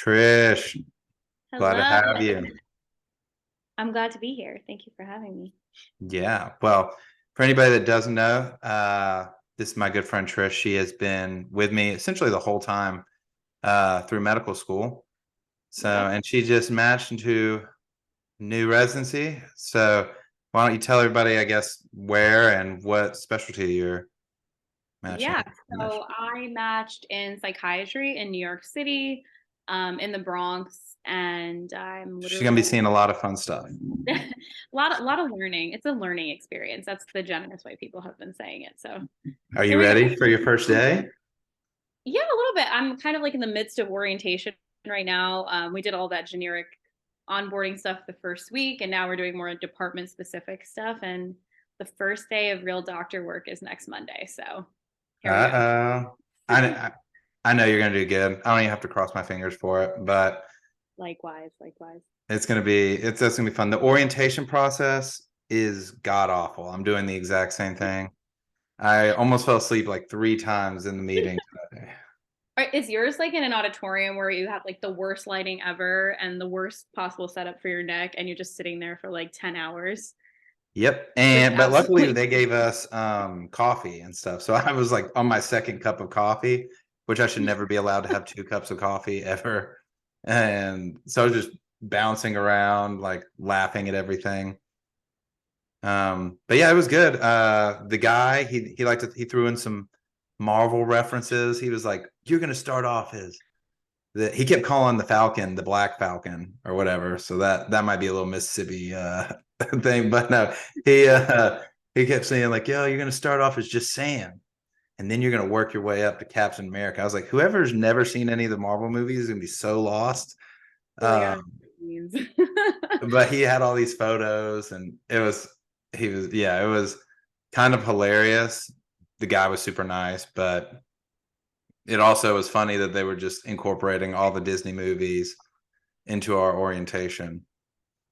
Trish, glad to Hello. have you. I'm glad to be here. Thank you for having me. Yeah. Well, for anybody that doesn't know, this is my good friend Trish. She has been with me essentially the whole time through medical school. So, Yep. and she just matched into new residency. So, why don't you tell everybody, I guess, where and what specialty you're matching Yeah. in? So I matched in psychiatry in New York City, in the Bronx, and I'm She's gonna be literally seeing a lot of fun stuff. a lot of learning. It's a learning experience. That's the generous way people have been saying it. So Are you here we go. ready for your first day? Yeah, a little bit. I'm kind of like in the midst of orientation right now. We did all that generic onboarding stuff the first week, and now we're doing more department specific stuff. And the first day of real doctor work is next Monday. So here we go. Uh-oh. I, I know you're gonna do good. I don't even have to cross my fingers for it, but Likewise, likewise. that's gonna be fun. The orientation process is god awful. I'm doing the exact same thing. I almost fell asleep like 3 times in the meeting today. Is yours like in an auditorium where you have like the worst lighting ever and the worst possible setup for your neck, and you're just sitting there for like 10 hours? Yep. Just And but luckily absolutely. they gave us coffee and stuff. So I was like on my second cup of coffee, which I should never be allowed to have 2 cups of coffee ever. And so I was just bouncing around, like laughing at everything. But yeah, it was good. The guy he threw in some Marvel references. He was like, "You're gonna start off as he kept calling the Falcon the Black Falcon or whatever." So that might be a little Mississippi thing, but no, he kept saying like, "Yo, you're gonna start off as just Sam, and then you're gonna work your way up to Captain America." I was like, whoever's never seen any of the Marvel movies is gonna be so lost. You're like, I Um, don't know what it means. but he had all these photos, and it was kind of hilarious. The guy was super nice, but it also was funny that they were just incorporating all the Disney movies into our orientation.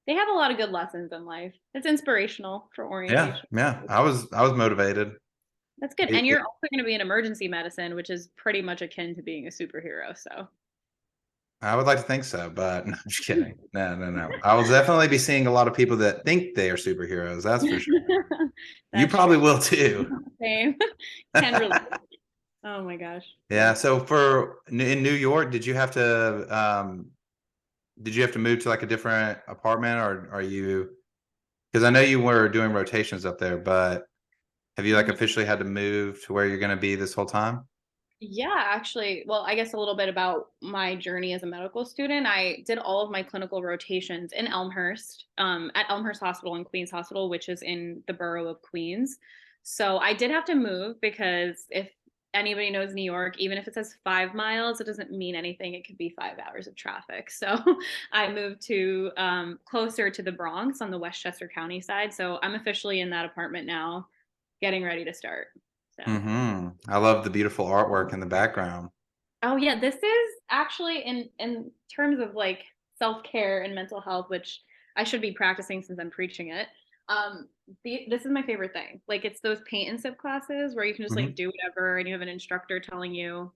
They have a lot of good lessons in life. It's inspirational for Yeah, orientation. yeah. I was motivated. That's good. It, And you're it, also going to be in emergency medicine, which is pretty much akin to being a superhero. So I would like to think so, but no, I'm just kidding. No, no, no. I will definitely be seeing a lot of people that think they are superheroes. That's for sure. You that's probably true. will too. Same. Can relate. Oh my gosh. Yeah. So in New York, did you have to move to like a different apartment, or are you? Because I know you were doing rotations up there, but have you like Mhm. officially had to move to where you're going to be this whole time? Yeah, actually, well, I guess a little bit about my journey as a medical student. I did all of my clinical rotations in Elmhurst, at Elmhurst Hospital and Queens Hospital, which is in the borough of Queens. So I did have to move because if anybody knows New York, even if it says 5 miles, it doesn't mean anything. It could be 5 hours of traffic. So I moved to closer to the Bronx on the Westchester County side. So I'm officially in that apartment now, getting ready to start. So. I love the beautiful artwork in the background. Oh yeah, this is actually in terms of like self-care and mental health, which I should be practicing since I'm preaching it. Um, this is my favorite thing. Like it's those paint and sip classes where you can just like Mhm. do whatever and you have an instructor telling you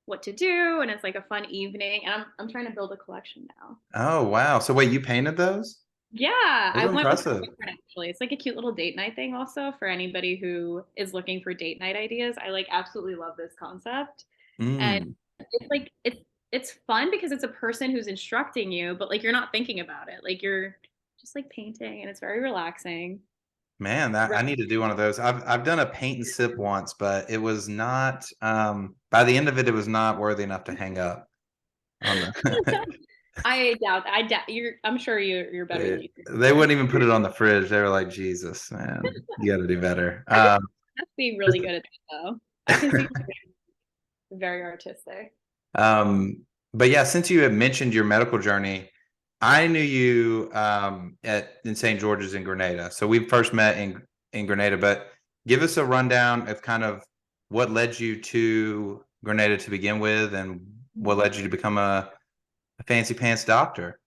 what to do and it's like a fun evening. And I'm trying to build a collection now. Oh, wow. So wait, you painted those? Yeah, Those I are went with my impressive. boyfriend actually. It's like a cute little date night thing also for anybody who is looking for date night ideas. I like absolutely love this concept. And Mm. it's like it's fun because it's a person who's instructing you, but like you're not thinking about it. Like you're just like painting and it's very relaxing. Man, that I need to do one of those. I've done a paint and sip once, but it was not by the end of it, it was not worthy enough to hang up on the I doubt I'm sure you're better than you think they you are. wouldn't even put it on the fridge. They were like, Jesus, man, you gotta do better. I think that's being really good at that though. I can see very artistic. Um, but yeah, since you had mentioned your medical journey, I knew you at in St. George's in Grenada. So we first met in Grenada, but give us a rundown of kind of what led you to Grenada to begin with and what led you to become a fancy pants doctor.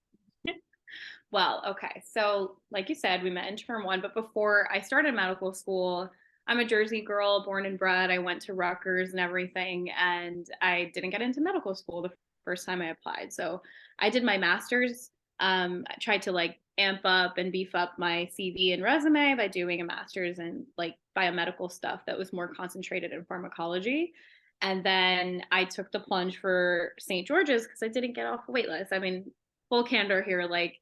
Well, okay. So, like you said, we met in term one, but before I started medical school, I'm a Jersey girl, born and bred. I went to Rutgers and everything, and I didn't get into medical school the first time I applied. So I did my master's. I tried to like amp up and beef up my CV and resume by doing a master's in like biomedical stuff that was more concentrated in pharmacology. And then I took the plunge for St. George's because I didn't get off the wait list. I mean, full candor here, like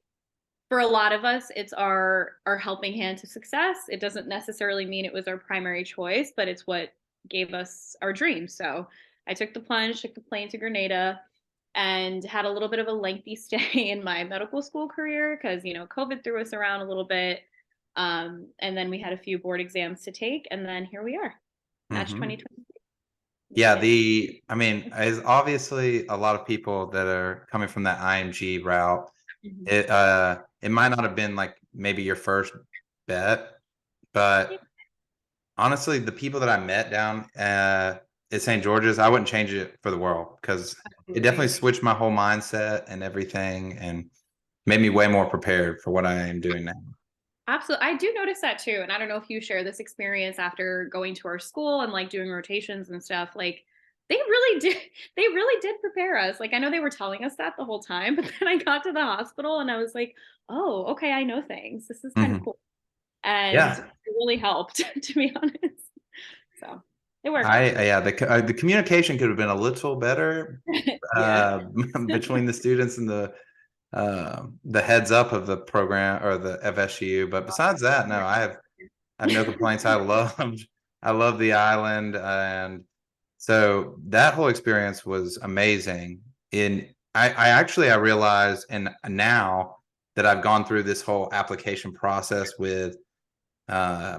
for a lot of us, it's our helping hand to success. It doesn't necessarily mean it was our primary choice, but it's what gave us our dreams. So I took the plunge, took the plane to Grenada, and had a little bit of a lengthy stay in my medical school career because COVID threw us around a little bit. And then we had a few board exams to take, and then here we are, March Hmm. 2020. Yeah, Yeah. I mean, as obviously a lot of people that are coming from that IMG route, Mhm. it might not have been like maybe your first bet, but honestly, the people that I met down at St. George's, I wouldn't change it for the world because it definitely Absolutely. switched my whole mindset and everything and made me way more prepared for what I am doing now. Absolutely. I do notice that too. And I don't know if you share this experience after going to our school and like doing rotations and stuff. Like they really did they really did prepare us. Like I know they were telling us that the whole time, but then I got to the hospital and I was like, "Oh, okay, I know things. This is kind of Mhm. cool." And Yeah, it really helped to be honest. So, it worked out. yeah, the communication could have been a little better Yeah. between the students and the heads up of the program or the FSU. But besides that, no, I have no complaints. I love the island, and so that whole experience was amazing. In I actually I realized, and now that I've gone through this whole application process with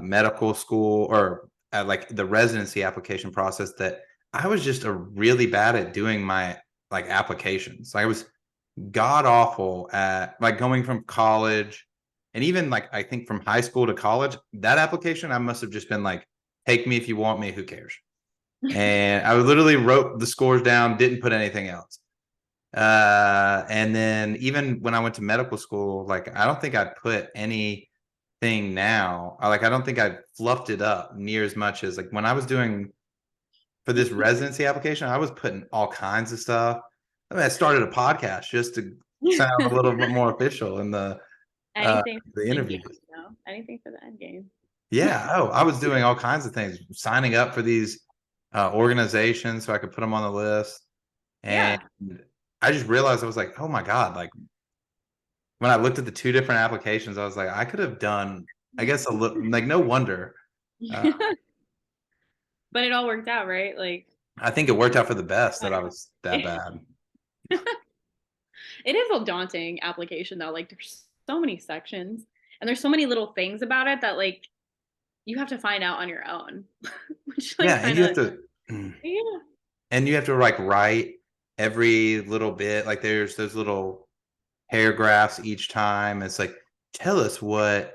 medical school or like the residency application process, that I was just a really bad at doing my like applications. I was god awful at like going from college and even like I think from high school to college, that application I must have just been like, take me if you want me, who cares? And I literally wrote the scores down, didn't put anything else. And then even when I went to medical school, like I don't think I put anything now. I don't think I fluffed it up near as much as like when I was doing for this residency application, I was putting all kinds of stuff. I mean, I started a podcast just to sound a little bit more official in uh Anything for the the end game, interviews. Anything for the end game. Yeah. Oh, I was doing all kinds of things, signing up for these organizations so I could put them on the list. And Yeah. I just realized I was like, oh my God, like when I looked at the two different applications, I was like, I could have done, I guess, a little, like, no wonder. Uh, But it all worked out, right? Like I think it worked out for the best that I was that bad. it is a daunting application though. Like there's so many sections and there's so many little things about it that like you have to find out on your own. Which Yeah. like And kind you of have to, yeah. and you have to like write every little bit. Like there's those little paragraphs each time. It's like, tell us what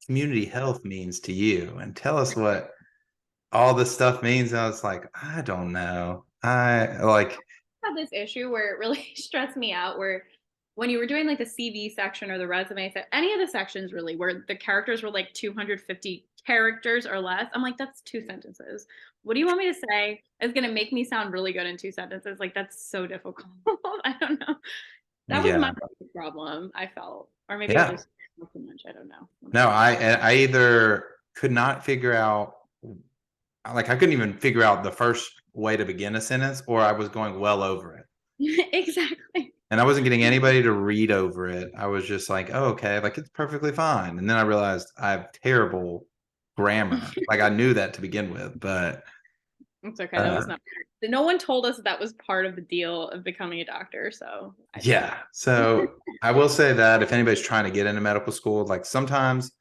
community health means to you and tell us what all this stuff means. And I was like, I don't know. I like, Had this issue where it really stressed me out where when you were doing like the CV section or the resume any of the sections really where the characters were like 250 characters or less, I'm like, that's two sentences. What do you want me to say is going to make me sound really good in two sentences? Like that's so difficult. I don't know. That was my yeah, problem, I felt. Or maybe I yeah. just too much. I don't know. One of No, those things. I either could not figure out, like I couldn't even figure out the first way to begin a sentence, or I was going well over it. Exactly. And I wasn't getting anybody to read over it. I was just like, oh, okay, like it's perfectly fine. And then I realized I have terrible grammar. Like I knew that to begin with, but It's okay. That was uh not. No one told us that was part of the deal of becoming a doctor, so I did yeah. not. So I will say that if anybody's trying to get into medical school, like sometimes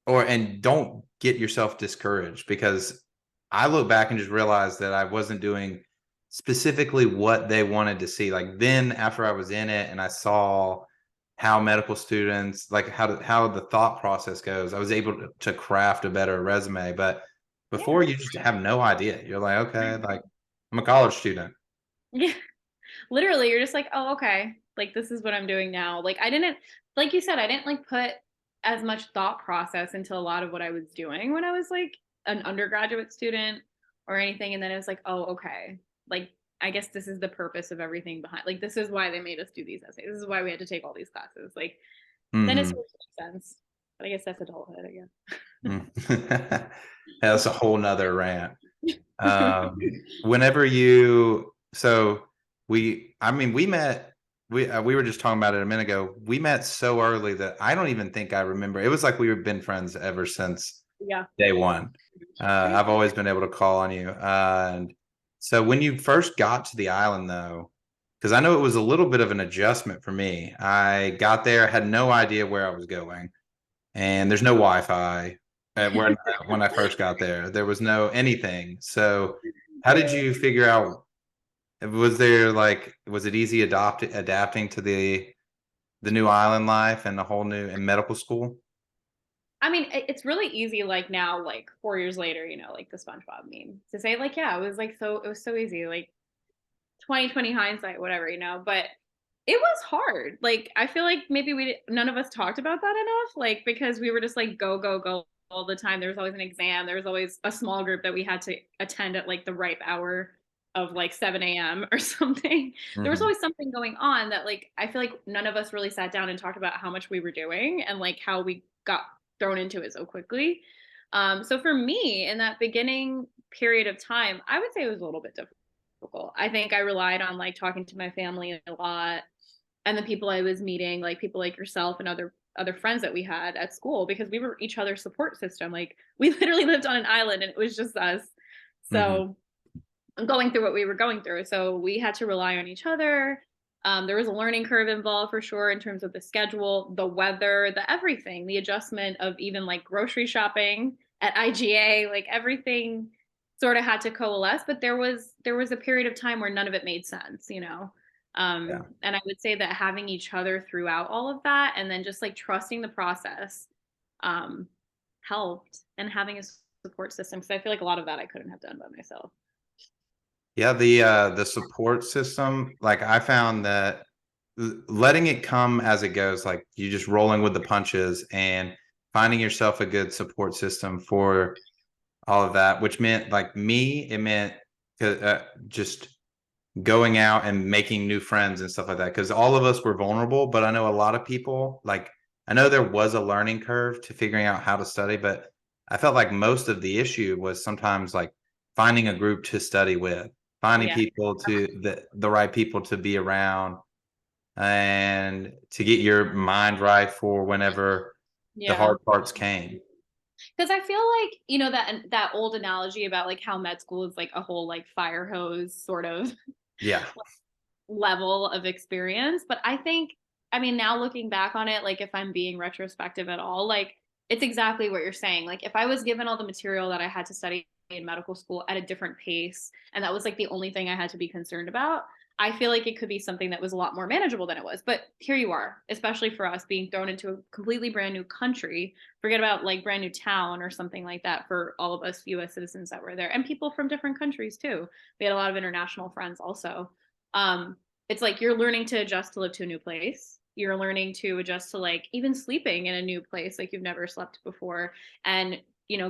and don't get yourself discouraged because I look back and just realized that I wasn't doing specifically what they wanted to see. Like then after I was in it and I saw how medical students like how the thought process goes, I was able to craft a better resume. But before you just have no idea. You're like, okay, Yeah. like I'm a college student. Yeah. Literally, you're just like, oh, okay. Like this is what I'm doing now. Like I didn't, like you said, I didn't like put as much thought process into a lot of what I was doing when I was like an undergraduate student or anything. And then it was like, oh, okay. Like, I guess this is the purpose of everything behind, like, this is why they made us do these essays. This is why we had to take all these classes. Like, then it Mm-hmm. sort of makes sense. But I guess that's adulthood, I guess. Mm. That's a whole nother rant. Whenever you, so I mean, we met, we were just talking about it a minute ago. We met so early that I don't even think I remember. It was like we've been friends ever since Yeah. day one. I've always been able to call on you. And so when you first got to the island, though, because I know it was a little bit of an adjustment for me. I got there, had no idea where I was going, and there's no Wi-Fi when I first got there. There was no anything. So how did you figure out? Was there like, was it easy adapting to the new island life and the whole new and medical school? I mean, it's really easy, like now, like 4 years later, like the SpongeBob meme to say, like, yeah, it was so easy, like 2020 hindsight, whatever, but it was hard. Like, I feel like maybe none of us talked about that enough, like, because we were just like, go, go, go all the time. There was always an exam. There was always a small group that we had to attend at like the ripe hour of like 7 a.m. or something. There was Mm-hmm. always something going on that, like, I feel like none of us really sat down and talked about how much we were doing and like how we got thrown into it so quickly. So for me, in that beginning period of time, I would say it was a little bit difficult. I think I relied on like talking to my family a lot and the people I was meeting, like people like yourself and other friends that we had at school, because we were each other's support system. Like, we literally lived on an island and it was just us. Mm-hmm. So going through what we were going through. So we had to rely on each other. There was a learning curve involved for sure in terms of the schedule, the weather, the everything, the adjustment of even like grocery shopping at IGA, like everything sort of had to coalesce. But there was a period of time where none of it made sense. Yeah. And I would say that having each other throughout all of that, and then just like trusting the process, um, helped, and having a support system. Because I feel like a lot of that I couldn't have done by myself. Yeah, the support system, like I found that letting it come as it goes, like you just rolling with the punches and finding yourself a good support system for all of that, which meant like me, it meant just going out and making new friends and stuff like that. Because all of us were vulnerable, but I know a lot of people, like I know there was a learning curve to figuring out how to study, but I felt like most of the issue was sometimes like finding a group to study with, finding Yeah. people to the right people to be around and to get your mind right for whenever the Yeah. hard parts came. Because I feel like, that old analogy about like how med school is like a whole like fire hose sort of Yeah. level of experience. But I think, I mean, now looking back on it, like if I'm being retrospective at all, like it's exactly what you're saying. Like, if I was given all the material that I had to study in medical school at a different pace, and that was like the only thing I had to be concerned about, I feel like it could be something that was a lot more manageable than it was. But here you are, especially for us being thrown into a completely brand new country. Forget about like brand new town or something like that for all of us US citizens that were there, and people from different countries too. We had a lot of international friends also. It's like you're learning to adjust to live to a new place. You're learning to adjust to like even sleeping in a new place like you've never slept before. And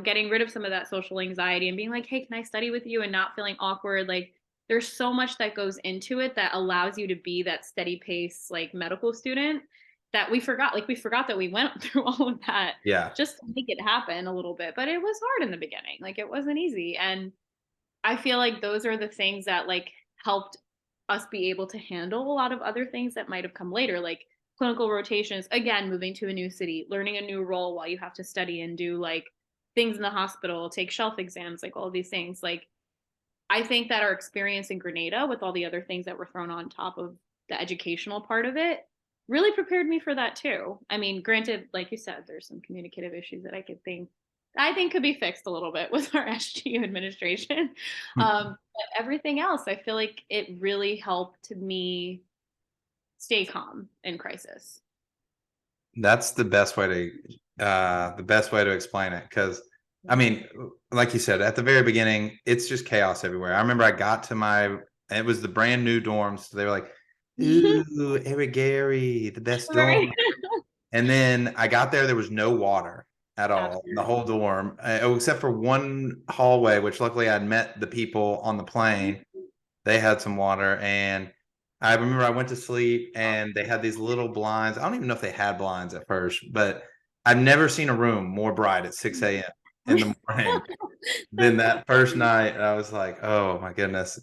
getting rid of some of that social anxiety and being like, hey, can I study with you, and not feeling awkward. Like, there's so much that goes into it that allows you to be that steady pace like medical student that we forgot. Like, we forgot that we went through all of that Yeah. just to make it happen a little bit. But it was hard in the beginning. Like, it wasn't easy. And I feel like those are the things that like helped us be able to handle a lot of other things that might have come later, like clinical rotations, again, moving to a new city, learning a new role while you have to study and do like things in the hospital, take shelf exams, like all these things. Like, I think that our experience in Grenada with all the other things that were thrown on top of the educational part of it really prepared me for that too. I mean, granted, like you said, there's some communicative issues that I think could be fixed a little bit with our SGU administration. But everything else, I feel like it really helped me stay calm in crisis. That's the best way to explain it. Because I mean, like you said, at the very beginning, it's just chaos everywhere. I remember I got to it was the brand new dorms. So they were like, ooh, Eric Gary, the best dorm. Right. And then I got there was no water. at all in the Absolutely. whole dorm, except for one hallway, which luckily I'd met the people on the plane. They had some water, and I remember I went to sleep, and they had these little blinds. I don't even know if they had blinds at first, but I've never seen a room more bright at 6 a.m. in the morning than That's so that first funny. night. I was like, oh my goodness.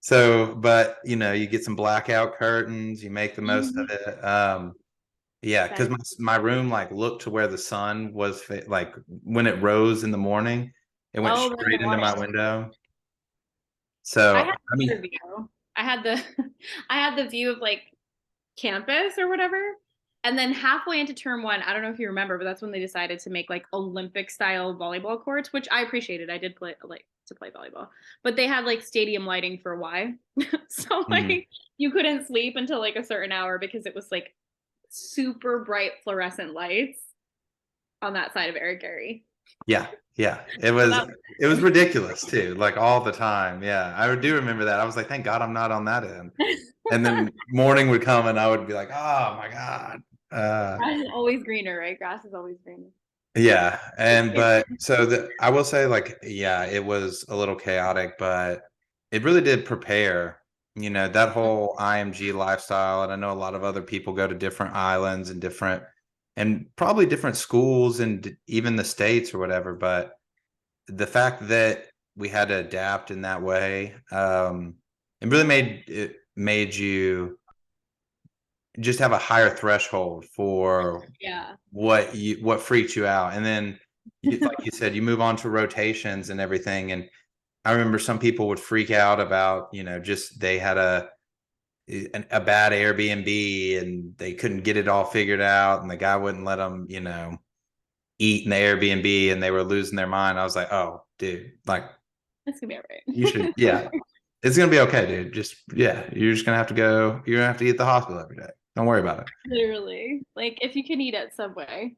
So, but you get some blackout curtains, you make the most of Mhm. it. Yeah, That because is my room like looked to where the sun was like when it rose in the morning, it went oh, in the straight into my morning. window. I So had I mean, another view. I had the I had the view of like campus or whatever. And then halfway into term one, I don't know if you remember, but that's when they decided to make like Olympic style volleyball courts, which I appreciated. I did play like to play volleyball, but they had like stadium lighting for why. So mhm. like you couldn't sleep until like a certain hour because it was like super bright fluorescent lights on that side of Eric Gary. Yeah, yeah. So that It was was ridiculous too, like all the time. Yeah, I do remember that. I was like, thank God I'm not on that end. And then morning would come, and I would be like, oh my God. grass is always greener, right? Grass is always greener. Yeah, and but so I will say, like, yeah, it was a little chaotic, but it really did prepare, that whole IMG lifestyle. And I know a lot of other people go to different islands and probably different schools and even the States or whatever. But the fact that we had to adapt in that way, it really made you just have a higher threshold for Yeah. what freaks you out. And then like you said, you move on to rotations and everything. And I remember some people would freak out about, just they had a bad Airbnb and they couldn't get it all figured out, and the guy wouldn't let them, eat in the Airbnb, and they were losing their mind. I was like, oh, dude, like That's gonna be all you should, right. yeah, it's gonna be okay, dude. Just yeah, you're just gonna have to go. You're gonna have to eat at the hospital every day. Don't worry about it. Literally. Like if you can eat at Subway.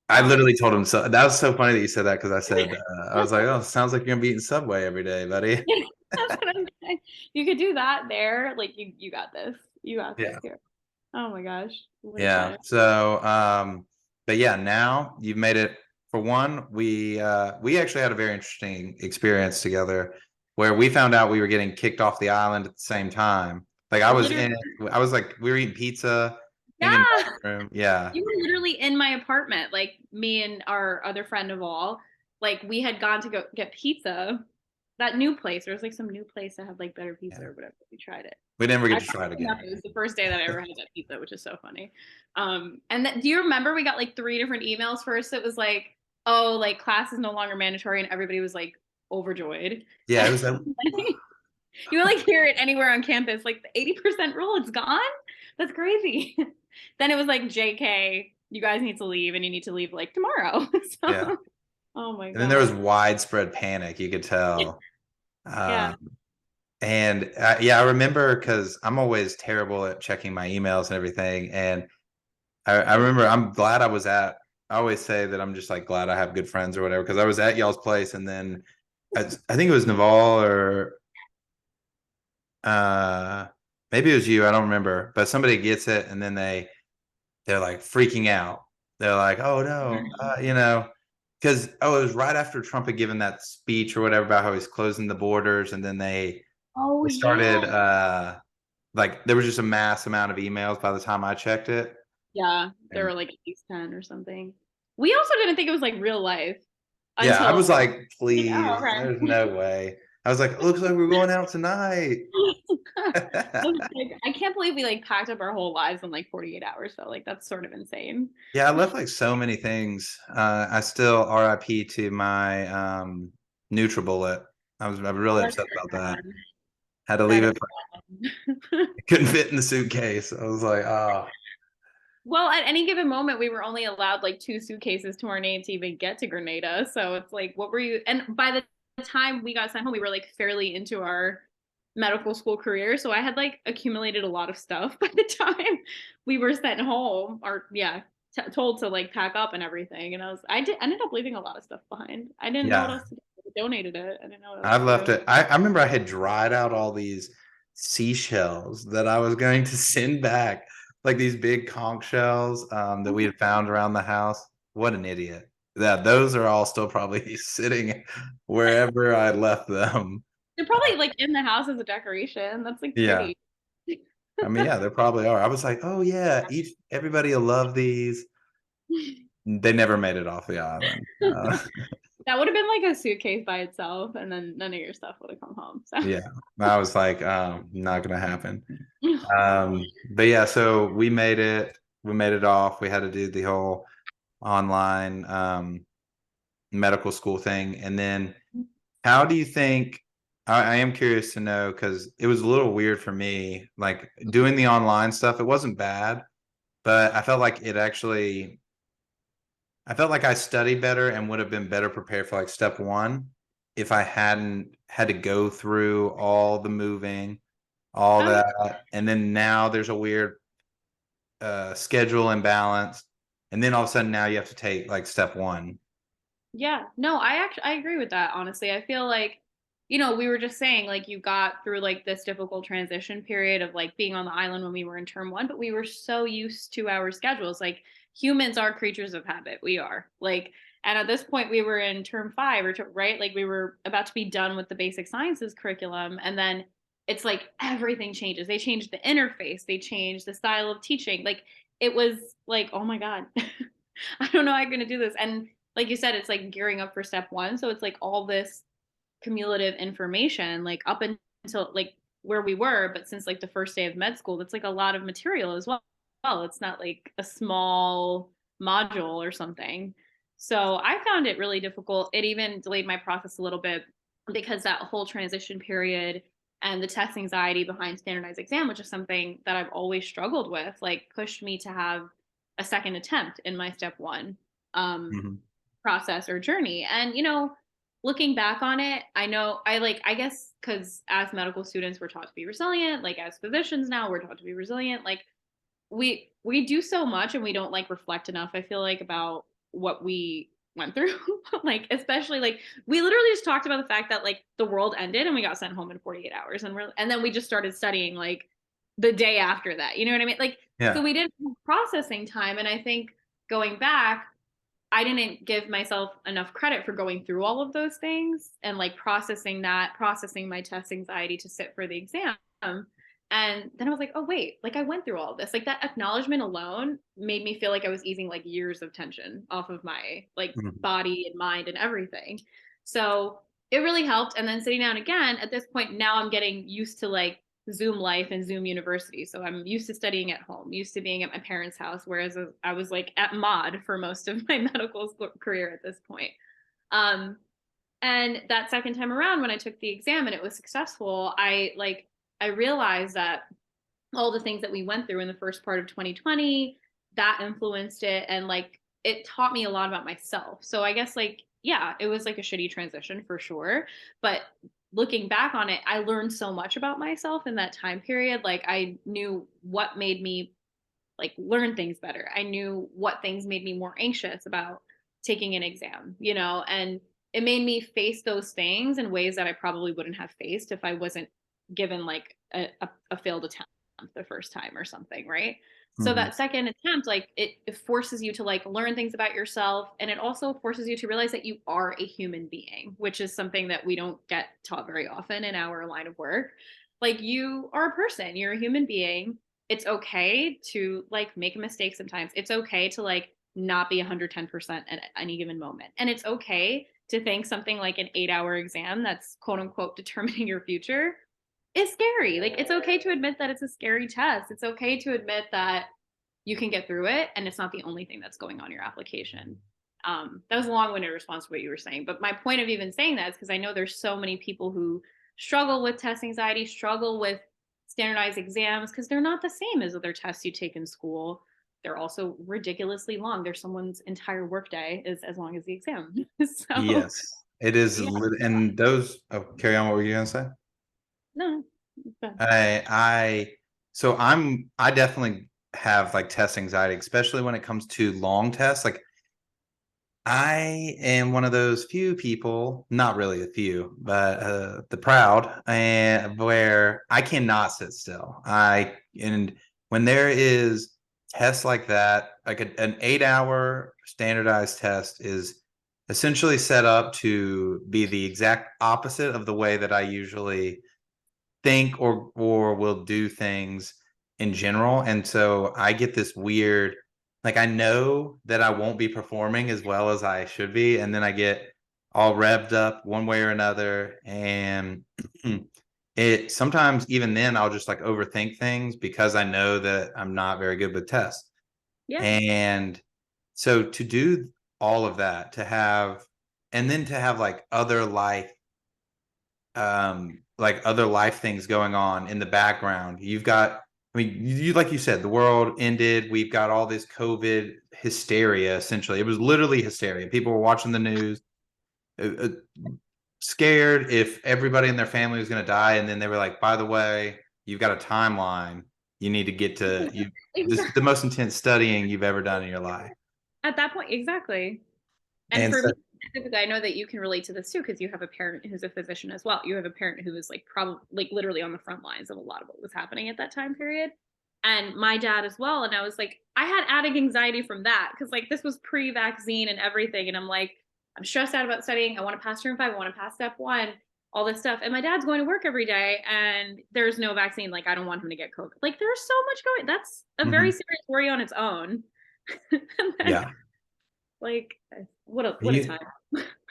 I Um literally told him so. That was so funny that you said that, because I said I was like, "Oh, sounds like you're gonna be eating Subway every day, buddy." that's what I'm saying. You could do that there. Like you got this. You got this Yeah, here. Oh my gosh. What a yeah. time. So, but yeah, now you've made it. For one, we actually had a very interesting experience together, where we found out we were getting kicked off the island at the same time. Like Literally. I was like, we were eating pizza, I think in Yeah. the bathroom. Yeah, You were literally in my apartment, like me and our other friend of all. Like we had gone to go get pizza. That new place. There was like some new place that had like better pizza yeah. or whatever. We tried it. We never I get to try it probably enough. again. It was the first day that I ever had that pizza, which is so funny. And do you remember we got like three different emails? First, it was like, oh, like class is no longer mandatory, and everybody was like overjoyed. Yeah, it was that. You would like hear it anywhere on campus, like the 80% rule, it's gone. That's crazy. Then it was like, JK, you guys need to leave, and you need to leave like tomorrow. Yeah. So, oh my And then there god. was widespread panic, you could tell. Yeah. Um, and yeah, I remember, because I'm always terrible at checking my emails and everything. And I remember, I always say that I'm just like glad I have good friends or whatever, because I was at y'all's place, and then I think it was Naval, or uh, maybe it was you. I don't remember, but somebody gets it, and then they're like freaking out. They're like, "Oh no," because it was right after Trump had given that speech or whatever about how he's closing the borders, and then Oh they yeah. started like there was just a mass amount of emails by the time I checked it, Yeah. There and were like at least 10 or something. We also didn't think it was like real life yeah, I until was like, like, oh, "Please, there's okay. no way." I was like, "It looks like we're going out tonight." I was like, I can't believe we like packed up our whole lives in like 48 hours though. Like that's sort of insane. Yeah, I left like so many things. I still RIP to my NutriBullet. I'm Oh, really that's upset about that. sad. Had to leave That it. is It couldn't fit in the suitcase. I was like, oh, well, at any given moment, we were only allowed like two suitcases to our name to even get to Grenada. So it's like, what were you? And by the time we got sent home, we were like fairly into our medical school career. So I had like accumulated a lot of stuff by the time we were sent home, or yeah, told to like pack up and everything. And I did ended up leaving a lot of stuff behind. I didn't know what yeah. else to do. I donated it. I didn't know what else I to left do. it. I remember I had dried out all these seashells that I was going to send back, like these big conch shells that we had found around the house. What an idiot. Yeah, those are all still probably sitting wherever I left them. They're probably like in the house as a decoration. That's like Yeah. pretty. I mean, yeah, there probably are. I was like, oh yeah, everybody will love these. They never made it off the island. That would have been like a suitcase by itself, and then none of your stuff would have come home. So, Yeah, I was like, not gonna happen. But yeah, so we made it. We made it off. We had to do the whole online medical school thing, and then how do you think? I am curious to know because it was a little weird for me, like doing the online stuff. It wasn't bad, but I felt like it actually. I felt like I studied better and would have been better prepared for like step one if I hadn't had to go through all the moving, all oh that, and then now there's a weird schedule imbalance, and then all of a sudden now you have to take like step one. yeah, no, I agree with that. Honestly, I feel like, we were just saying like you got through like this difficult transition period of like being on the island when we were in term one, but we were so used to our schedules. Like humans are creatures of habit. We are like, and at this point we were in term five right, like we were about to be done with the basic sciences curriculum, and then it's like everything changes. They changed the interface, they changed the style of teaching. Like it was like, oh my god, I don't know how I'm going to do this. And like you said, it's like gearing up for step one. So it's like all this cumulative information, like up until like where we were, but since like the first day of med school, that's like a lot of material as well. It's not like a small module or something. So I found it really difficult. It even delayed my process a little bit because that whole transition period and the test anxiety behind standardized exam, which is something that I've always struggled with, like pushed me to have a second attempt in my step one. Um, Mm-hmm. process or journey. And, looking back on it, I know I guess because as medical students, we're taught to be resilient. Like as physicians now, we're taught to be resilient. Like we do so much and we don't like reflect enough, I feel like, about what we went through. Like especially like we literally just talked about the fact that like the world ended and we got sent home in 48 hours, and then we just started studying like the day after that. You know what I mean? Like so Yeah. we didn't have processing time, and I think going back, I didn't give myself enough credit for going through all of those things and like processing my test anxiety to sit for the exam. And then I was like, oh, wait, like I went through all of this. Like that acknowledgement alone made me feel like I was easing like years of tension off of my like Mhm. body and mind and everything. So it really helped. And then sitting down again at this point, now I'm getting used to like Zoom life and Zoom university. So I'm used to studying at home, used to being at my parents' house, whereas I was like at mod for most of my medical career at this point. Um, and that second time around when I took the exam and it was successful, I realized that all the things that we went through in the first part of 2020 that influenced it, and like it taught me a lot about myself. So I guess like yeah, it was like a shitty transition for sure, but looking back on it, I learned so much about myself in that time period. Like I knew what made me like learn things better. I knew what things made me more anxious about taking an exam, and it made me face those things in ways that I probably wouldn't have faced if I wasn't given like a failed attempt the first time or something, right? So Mhm. that second attempt, like it forces you to like learn things about yourself, and it also forces you to realize that you are a human being, which is something that we don't get taught very often in our line of work. Like you are a person, you're a human being. It's okay to like make a mistake sometimes. It's okay to like not be 110% at any given moment. And it's okay to think something like an 8-hour exam that's quote unquote determining your future is scary. Like it's okay to admit that it's a scary test. It's okay to admit that you can get through it and it's not the only thing that's going on your application. That was a long-winded response to what you were saying, but my point of even saying that is because I know there's so many people who struggle with test anxiety, struggle with standardized exams because they're not the same as other tests you take in school. They're also ridiculously long. There's someone's entire workday is as long as the exam. So Yes, it is. yeah, And those. Oh, carry on. What were you gonna say? no, I so I definitely have like test anxiety, especially when it comes to long tests. Like I am one of those few people, not really a few, but the proud, and where I cannot sit still. And when there is tests like that, like an 8 hour standardized test is essentially set up to be the exact opposite of the way that I usually think or will do things in general. And so I get this weird, like I know that I won't be performing as well as I should be, and then I get all revved up one way or another. And it sometimes even then I'll just like overthink things because I know that I'm not very good with tests. Yeah. And so to do all of that, to have and then to have like other life things going on in the background. You've got, I mean, you like you said, the world ended. We've got all this COVID hysteria. Essentially, it was literally hysteria. People were watching the news, uh, uh, scared if everybody in their family was going to die, and then they were like, "By the way, you've got a timeline. You need to get to you. This is the Exactly. most intense studying you've ever done in your life." At that point, exactly. And And for so, me specifically, I know that you can relate to this too because you have a parent who's a physician as well. You have a parent who was like probably like literally on the front lines of a lot of what was happening at that time period. And my dad as well. And I was like, I had added anxiety from that because like this was pre-vaccine and everything. And I'm like, I'm stressed out about studying. I want to pass term 5. I want to pass step 1, all this stuff. And my dad's going to work every day and there's no vaccine. Like I don't want him to get COVID. Like there's so much going. That's a very mhm, serious worry on its own. And then yeah, like what a you, time.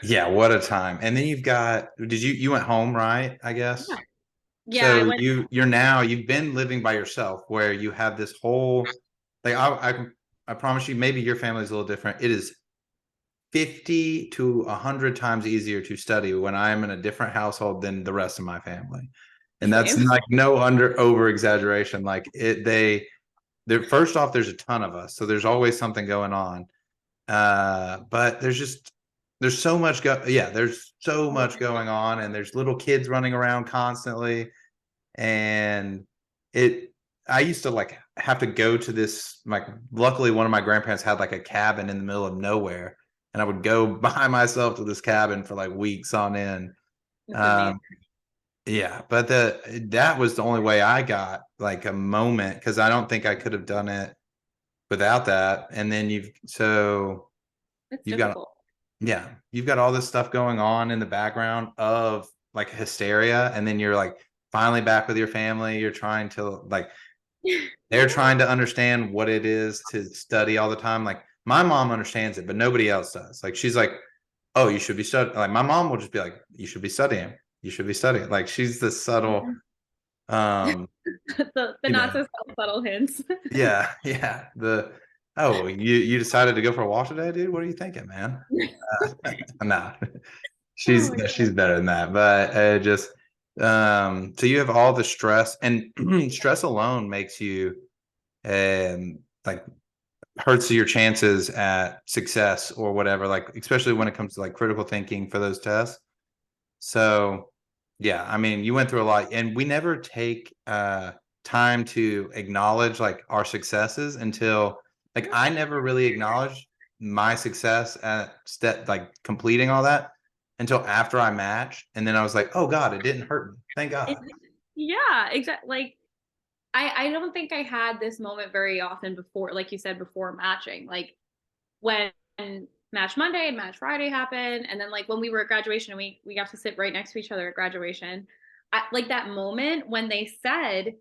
yeah, what a time. And then you've got, you went home, right? I Yeah. guess. Yeah, I So went. you've been living by yourself where you have this whole, like I promise you, maybe your family's a little different. It is 50 to 100 times easier to study when I am in a different household than the rest of my family. And that's Same. like no over exaggeration. Like they're first off, there's a ton of us. So there's always something going on. But there's so much there's so much going on, and there's little kids running around constantly. And it I used to like have to go to this, like luckily one of my grandparents had like a cabin in the middle of nowhere, and I would go by myself to this cabin for like weeks on end. It's amazing. um yeah, but that was the only way I got like a moment, because I don't think I could have done it without that. And then It's you've got difficult. yeah, you've got all this stuff going on in the background of like hysteria, and then you're like finally back with your family. You're trying to like they're Yeah. trying to understand what it is to study all the time. Like my mom understands it, but nobody else does. Like she's like, "Oh, you should be studying." Like my mom will just be like, "You should be studying. You should be studying." Like she's this subtle, um, The you not know, so subtle hints. yeah, yeah. You decided to go for a walk today, dude? What are you thinking, man? Nah, Oh my God. she's better than that. But just so you have all the stress, and stress alone makes you like hurts your chances at success or whatever, like especially when it comes to like critical thinking for those tests. So yeah, I mean, you went through a lot, and we never take time to acknowledge like our successes until, like, I never really acknowledged my success at step like completing all that until after I matched, and then I was like, oh God, it didn't hurt me. Thank It, God. yeah, exactly. Like I don't think I had this moment very often before, like you said, before matching. Like when match Monday and match Friday happened, and then like when we were at graduation and we got to sit right next to each other at graduation, like that moment when they said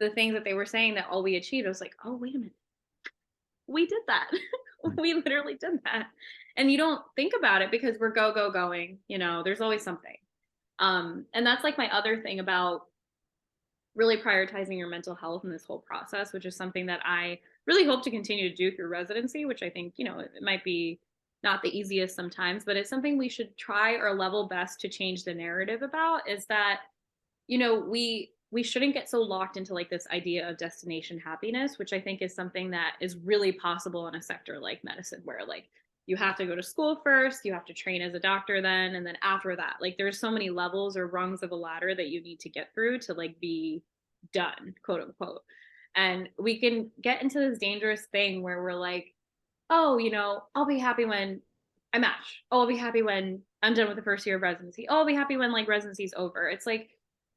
the things that they were saying that all we achieved, I was like, oh wait a minute, we did that. We literally did that. And you don't think about it because we're going, there's always something. And that's like my other thing about really prioritizing your mental health in this whole process, which is something that I really hope to continue to do through residency, which I think, it might be not the easiest sometimes, but it's something we should try our level best to change the narrative about, is that, we shouldn't get so locked into like this idea of destination happiness, which I think is something that is really possible in a sector like medicine, where like you have to go to school first, you have to train as a doctor then, and then after that, like there's so many levels or rungs of a ladder that you need to get through to like be done, quote unquote. And we can get into this dangerous thing where we're like, oh, I'll be happy when I match. Oh, I'll be happy when I'm done with the first year of residency. Oh, I'll be happy when like residency's over. It's like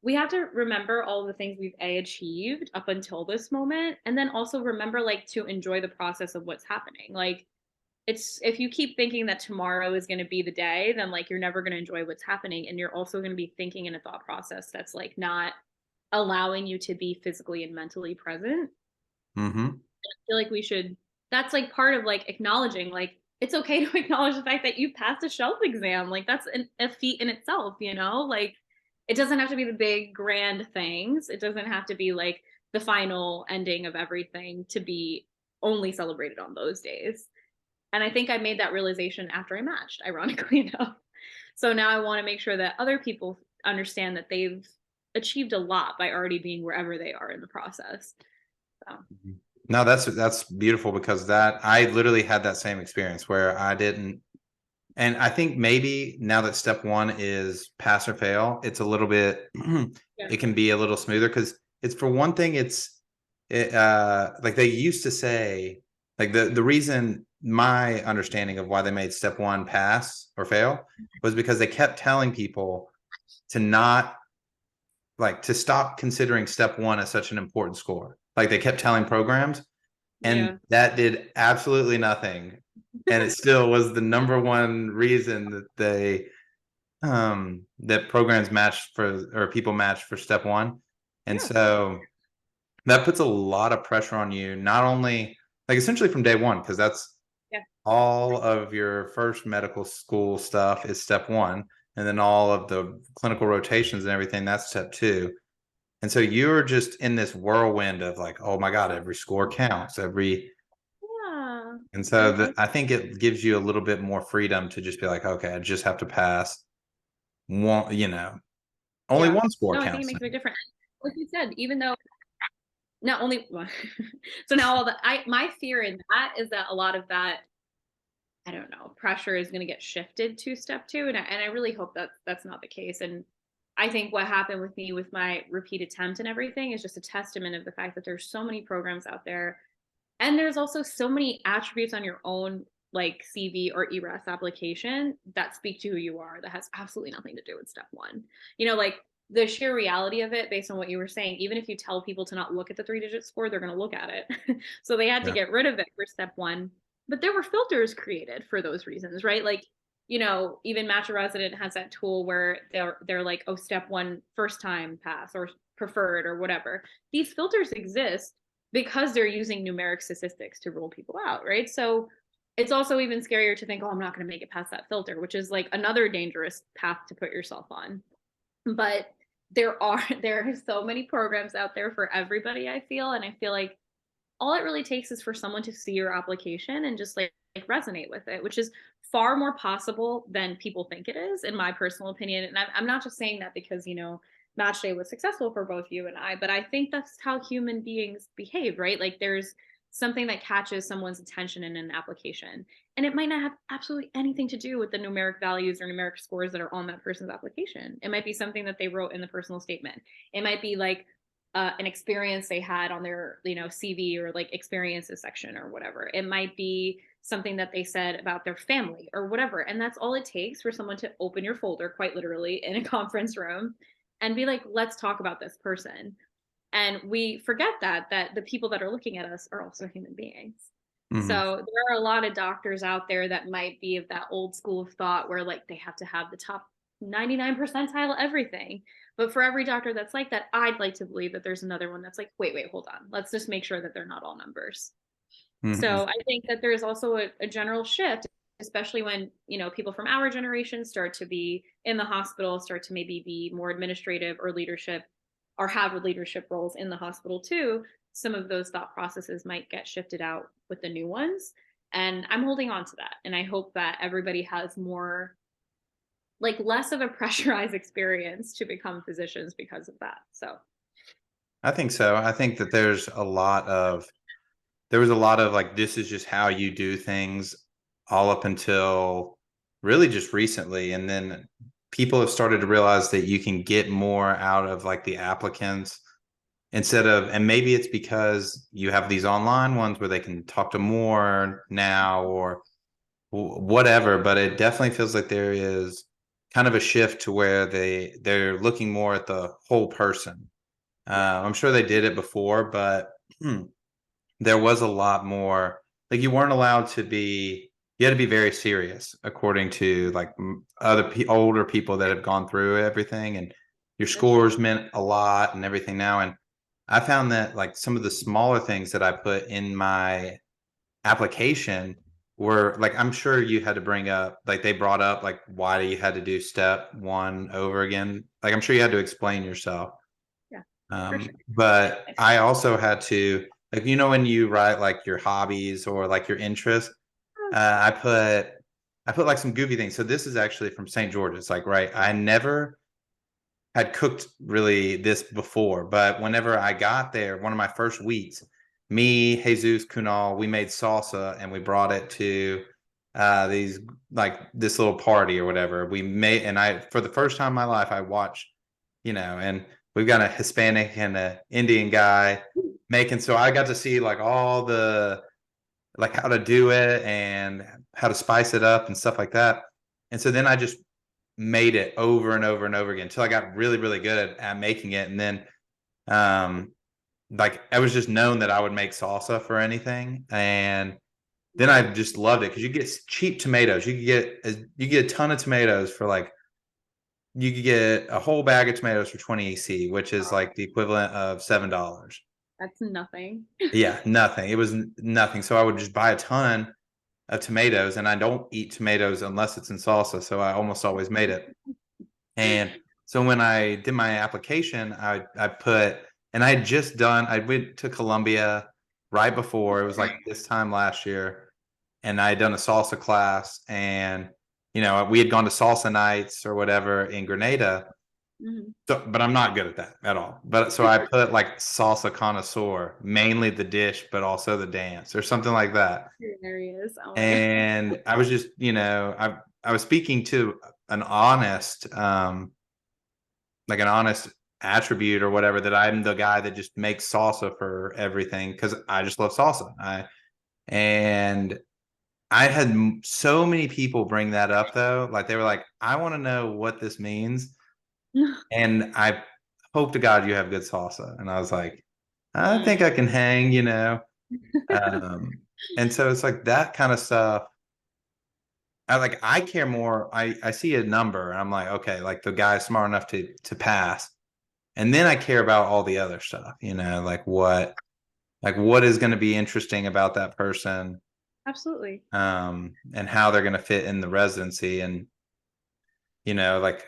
we have to remember all the things we've achieved up until this moment, and then also remember like to enjoy the process of what's happening. Like it's, if you keep thinking that tomorrow is going to be the day, then like you're never going to enjoy what's happening, and you're also going to be thinking in a thought process that's like not allowing you to be physically and mentally present. Mm-hmm. I feel like we should, that's like part of like acknowledging like it's okay to acknowledge the fact that you passed a shelf exam. Like that's a feat in itself, you know? Like it doesn't have to be the big grand things. It doesn't have to be like the final ending of everything to be only celebrated on those days. And I think I made that realization after I matched, ironically enough. So now I want to make sure that other people understand that they've achieved a lot by already being wherever they are in the process. So No, that's beautiful, because that I literally had that same experience where I didn't, and I think maybe now that step one is pass or fail, it's a little bit yeah. it can be a little smoother, because it's, for one thing, like they used to say, like the reason, my understanding of why they made step one pass or fail was because they kept telling people to not, like, to stop considering step one as such an important score. Like they kept telling programs, Yeah. and that did absolutely nothing. And it still was the number one reason that that programs matched for, or people matched for step one. And Yeah. so that puts a lot of pressure on you, not only like essentially from day one, because that's Yeah. all of your first medical school stuff is step one. And then all of the clinical rotations and everything, that's step two. And so you're just in this whirlwind of like, oh my God, every score counts, Yeah. and so And I think it gives you a little bit more freedom to just be like, okay, I just have to pass one, only yeah. one score No, I think it counts. makes a big difference. Like you said, even though not only so now all the I my fear in that is that a lot of that, I don't know, pressure is going to get shifted to step two. And I really hope that that's not the case. And I think what happened with me with my repeat attempt and everything is just a testament of the fact that there's so many programs out there. And there's also so many attributes on your own like CV or ERAS application that speak to who you are that has absolutely nothing to do with step one. Like the sheer reality of it, based on what you were saying, even if you tell people to not look at the 3-digit score, they're going to look at it. So they had to Yeah. get rid of it for step one. But there were filters created for those reasons, right? Like, even Match a Resident has that tool where they're like, oh, step one, first time pass or preferred or whatever. These filters exist because they're using numeric statistics to rule people out, right? So it's also even scarier to think, oh, I'm not going to make it past that filter, which is like another dangerous path to put yourself on. But there are so many programs out there for everybody, I feel, and I feel like all it really takes is for someone to see your application and just like resonate with it, which is far more possible than people think it is, in my personal opinion. And I'm not just saying that because, Match Day was successful for both you and I, but I think that's how human beings behave, right? Like there's something that catches someone's attention in an application. And it might not have absolutely anything to do with the numeric values or numeric scores that are on that person's application. It might be something that they wrote in the personal statement. It might be like an experience they had on their CV or like experiences section or whatever. It might be something that they said about their family or whatever, and that's all it takes for someone to open your folder, quite literally, in a conference room and be like, let's talk about this person. And we forget that the people that are looking at us are also human beings. Mm-hmm. So there are a lot of doctors out there that might be of that old school of thought where like they have to have the top 99 percentile everything. But for every doctor that's like that, I'd like to believe that there's another one that's like, wait, hold on. Let's just make sure that they're not all numbers. Mm-hmm. So I think that there's also a general shift, especially when, people from our generation start to be in the hospital, start to maybe be more administrative or leadership or have leadership roles in the hospital too. Some of those thought processes might get shifted out with the new ones. And I'm holding on to that. And I hope that everybody has more, like less of a pressurized experience to become physicians because of that. So I think so. I think that there was a lot of like, this is just how you do things all up until really just recently. And then people have started to realize that you can get more out of like the applicants instead of, and maybe it's because you have these online ones where they can talk to more now or whatever, but it definitely feels like there is kind of a shift to where they're looking more at the whole person. Yeah. I'm sure they did it before, but there was a lot more. Like you weren't allowed to be. You had to be very serious, according to like older people that have gone through everything, and your That's true. scores meant a lot and everything now. And I found that like some of the smaller things that I put in my application were like, I'm sure you had to bring up, like they brought up like why you had to do step one over again. Like I'm sure you had to explain yourself. Yeah, for sure. But I also had to, like, when you write like your hobbies or like your interests, I put like some goofy things. So this is actually from St. George's, like, right. I never had cooked really this before, but whenever I got there, one of my first weeks, me, Jesus, Kunal, we made salsa and we brought it to these like this little party or whatever. We made, and I, for the first time in my life, I watched, and we've got a Hispanic and an Indian guy making, so I got to see like all the, like how to do it and how to spice it up and stuff like that. And so then I just made it over and over and over again until I got really, really good at making it. And then um like I was just known that I would make salsa for anything. And then I just loved it because you get cheap tomatoes. You get a ton of tomatoes for like, you could get a whole bag of tomatoes for 20 EC, which is like the equivalent of $7. That's nothing. Yeah, nothing. It was nothing. So I would just buy a ton of tomatoes, and I don't eat tomatoes unless it's in salsa. So I almost always made it. And so when I did my application, I put, and I had just done, I went to Colombia right before, it was like this time last year, and I had done a salsa class, and we had gone to salsa nights or whatever in Grenada. Mhm. So, but I'm not good at that at all. But so I put like salsa connoisseur, mainly the dish, but also the dance or something like that. There he is. Oh my god. And I was just, I was speaking to an honest, like an honest attribute or whatever, that I'm the guy that just makes salsa for everything because I just love salsa. And I had so many people bring that up though. Like they were like, I want to know what this means. And I hope to God you have good salsa. And I was like, I Mm. think I can hang. Um, and so it's like that kind of stuff. I care more. I see a number and I'm like, okay, like the guy's smart enough to pass. And then I care about all the other stuff, like what is going to be interesting about that person, Absolutely. and how they're going to fit in the residency. And, like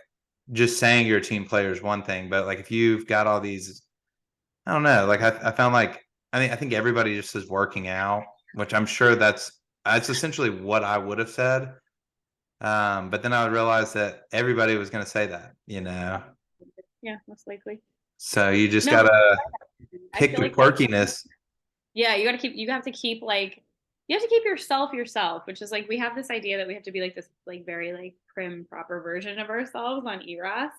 just saying you're a team player is one thing, but like if you've got all these, I don't know, like I found like, I think everybody just is working out, which I'm sure that's essentially what I would have said. But then I would realize that everybody was going to say that. Yeah, most likely. So you just No, but gotta I pick feel your like that's quirkiness. yeah, you have to keep like you have to keep yourself, which is like we have this idea that we have to be like this like very like prim proper version of ourselves on ERAS.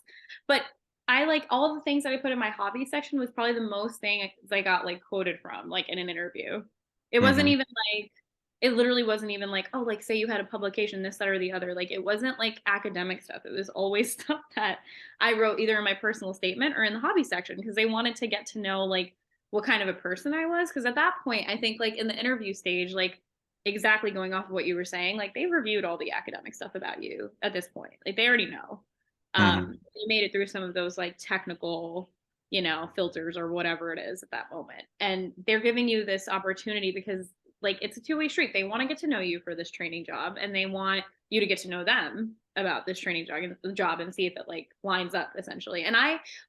But I like all the things that I put in my hobby section was probably the most thing I got like quoted from like in an interview. It wasn't Mhm, even like it literally wasn't even like, oh, like say you had a publication, this, that, or the other. Like it wasn't like academic stuff. It was always stuff that I wrote either in my personal statement or in the hobby section because they wanted to get to know like what kind of a person I was. Because at that point, I think like in the interview stage, like exactly going off of what you were saying, like they reviewed all the academic stuff about you at this point. Like they already know. mhm, You made it through some of those like technical, filters or whatever it is at that moment. And they're giving you this opportunity because like it's a two-way street. They want to get to know you for this training job and they want you to get to know them about this training job and see if it like lines up essentially. And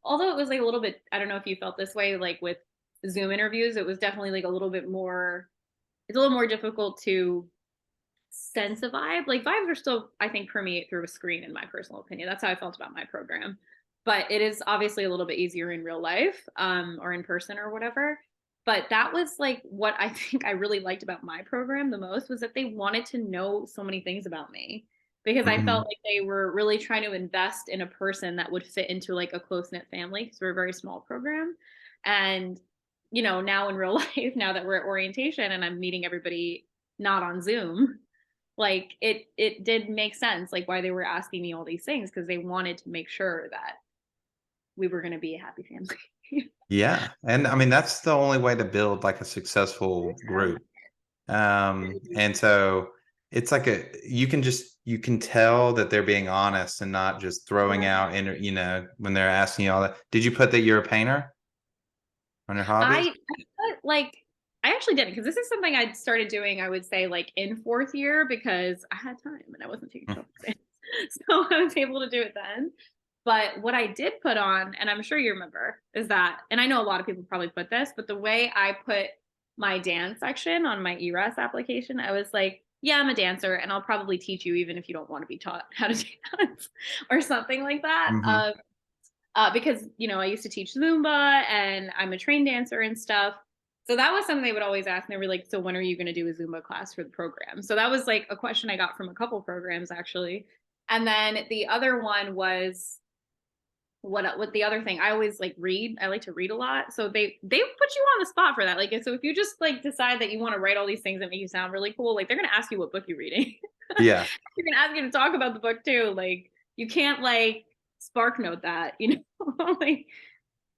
although it was like a little bit, I don't know if you felt this way, like with Zoom interviews, it was definitely like a little bit more, it's a little more difficult to sense a vibe. Like vibes are still, I think, permeate through a screen, in my personal opinion. That's how I felt about my program. But it is obviously a little bit easier in real life, or in person or whatever. But that was like what I think I really liked about my program the most was that they wanted to know so many things about me because I mhm, felt like they were really trying to invest in a person that would fit into like a close knit family because we're a very small program. And, now in real life, now that we're at orientation and I'm meeting everybody not on Zoom, like it did make sense, like why they were asking me all these things, because they wanted to make sure that we were going to be a happy family. Yeah. And I mean, that's the only way to build like a successful group. And so it's like you can tell that they're being honest and not just throwing Yeah. out, when they're asking you all that. Did you put that you're a painter on your hobbies? Like I actually didn't, because this is something I started doing, I would say, like in fourth year, because I had time and I wasn't taking Mm. self exams. So I was able to do it then. But what I did put on, and I'm sure you remember, is that, and I know a lot of people probably put this, but the way I put my dance section on my ERAS application, I was like, yeah, I'm a dancer and I'll probably teach you even if you don't want to be taught how to dance or something like that. Mhm. Because I used to teach Zumba and I'm a trained dancer and stuff. So that was something they would always ask. And they were like, so when are you going to do a Zumba class for the program? So that was like a question I got from a couple programs actually. And then the other one was, what the other thing, I always like read. I like to read a lot. So they put you on the spot for that. Like, so if you just like decide that you want to write all these things that make you sound really cool, like they're going to ask you what book you're reading. Yeah. They're going to ask you to talk about the book too. Like you can't like spark note that, like,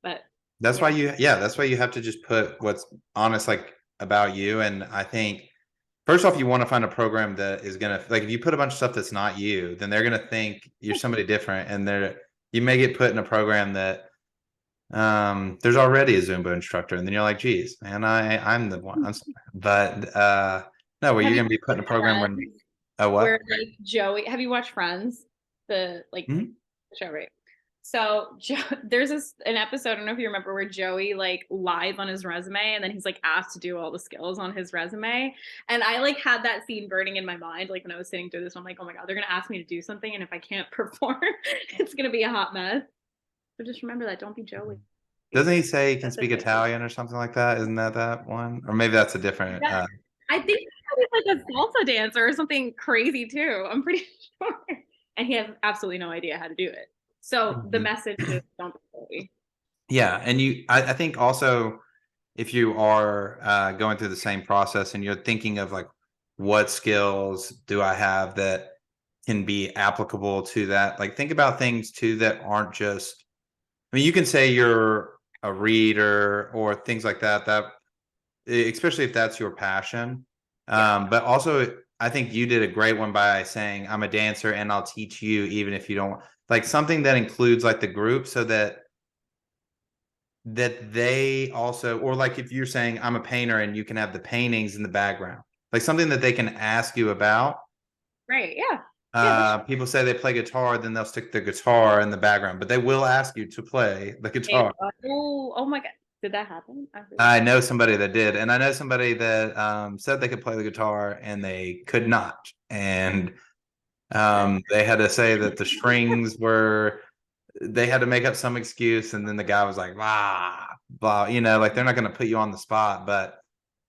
but That's why yeah. that's why you have to just put what's honest, like about you. And I think first off, you want to find a program that is gonna, like, if you put a bunch of stuff that's not you, then they're gonna think you're somebody different, and you may get put in a program that there's already a Zumba instructor, and then you're like, geez, man, I'm the one. But no, where Have you're you gonna be put in a watched program when Friends? a Where what? like Joey, have you watched Friends? The like Mhm. show, right? So there's an episode, I don't know if you remember, where Joey like lies on his resume and then he's like asked to do all the skills on his resume. And I like had that scene burning in my mind. Like when I was sitting through this, I'm like, oh my God, they're going to ask me to do something. And if I can't perform, it's going to be a hot mess. So just remember that. Don't be Joey. Doesn't he say he can That's speak advice. Italian or something like that? Isn't that one? Or maybe that's a different. Yeah. I think he's like a salsa dancer or something crazy too. I'm pretty sure. And he has absolutely no idea how to do it. So the Mhm. message is don't be Joey. Yeah, and I think also if you are going through the same process and you're thinking of like what skills do I have that can be applicable to that, like think about things too that aren't just, I mean, you can say you're a reader or things like that, especially if that's your passion. Yeah. But also I think you did a great one by saying I'm a dancer and I'll teach you even if you don't, like something that includes like the group, so that they also, or like if you're saying I'm a painter and you can have the paintings in the background, like something that they can ask you about. Right. Yeah. Yeah. That's People say they play guitar, then they'll stick the guitar in the background, but they will ask you to play the guitar. oh my God. Did that happen? I really I hope know somebody that did, and I know somebody that said they could play the guitar and they could not, and not. they had to say that the strings were, they had to make up some excuse, and then the guy was like, blah, blah, like they're not going to put you on the spot, but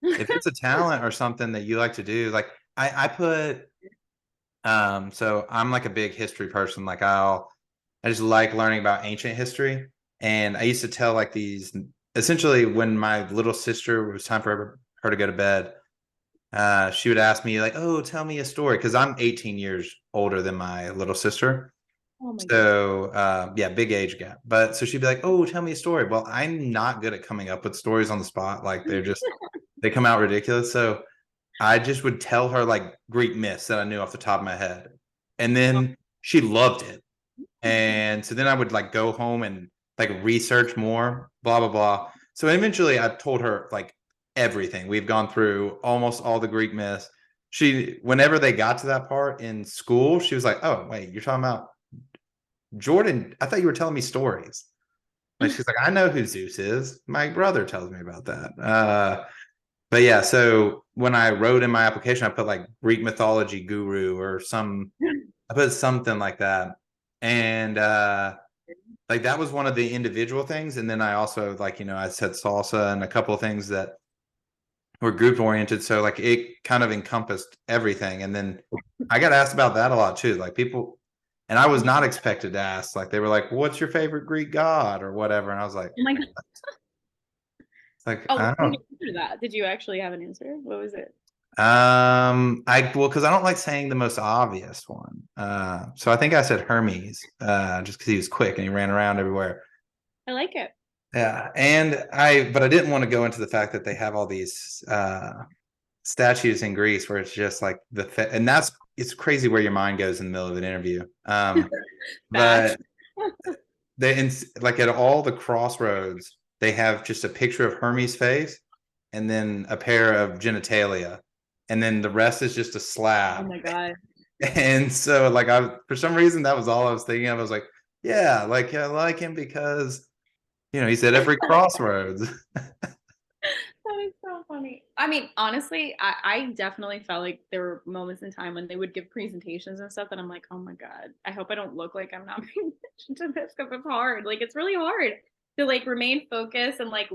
if it's a talent or something that you like to do, like I put, so I'm like a big history person. Like I just like learning about ancient history. And I used to tell like these, essentially when my little sister, it was time for her to go to bed, she would ask me like, oh, tell me a story. Cause I'm 18 years older than my little sister. Oh my goodness. So yeah, big age gap. But so she'd be like, oh, tell me a story. Well, I'm not good at coming up with stories on the spot. Like they come out ridiculous. So I just would tell her like Greek myths that I knew off the top of my head. And then she loved it. And so then I would like go home and like research more, blah, blah, blah. So eventually I told her like everything. We've gone through almost all the Greek myths. Whenever they got to that part in school, she was like, oh, wait, you're talking about Jordan? I thought you were telling me stories. Like she's like, I know who Zeus is. My brother tells me about that. But yeah, so when I wrote in my application, I put like Greek mythology guru or I put something like that. And like that was one of the individual things. And then I also like, I said salsa and a couple of things that were group oriented. So like it kind of encompassed everything. And then I got asked about that a lot too. Like people, and I was not expected to ask, like they were like, what's your favorite Greek god or whatever? And I was like, Oh my God. it's like, Oh, I what did don't, you answer that? Did you actually have an answer? What was it? Because I don't like saying the most obvious one. So I think I said Hermes, just because he was quick and he ran around everywhere. I like it. Yeah, but I didn't want to go into the fact that they have all these statues in Greece where it's just like and it's crazy where your mind goes in the middle of an interview. Facts. But they like at all the crossroads, they have just a picture of Hermes' face and then a pair of genitalia, and then the rest is just a Oh slab. my God. And so, like, for some reason that was all I was thinking of. I was like, yeah, like I like him because he's at every crossroads. That is so funny. I mean, honestly, I definitely felt like there were moments in time when they would give presentations and stuff that I'm like, oh my God, I hope I don't look like I'm not paying attention to this because it's hard. Like, it's really hard to like remain focused and like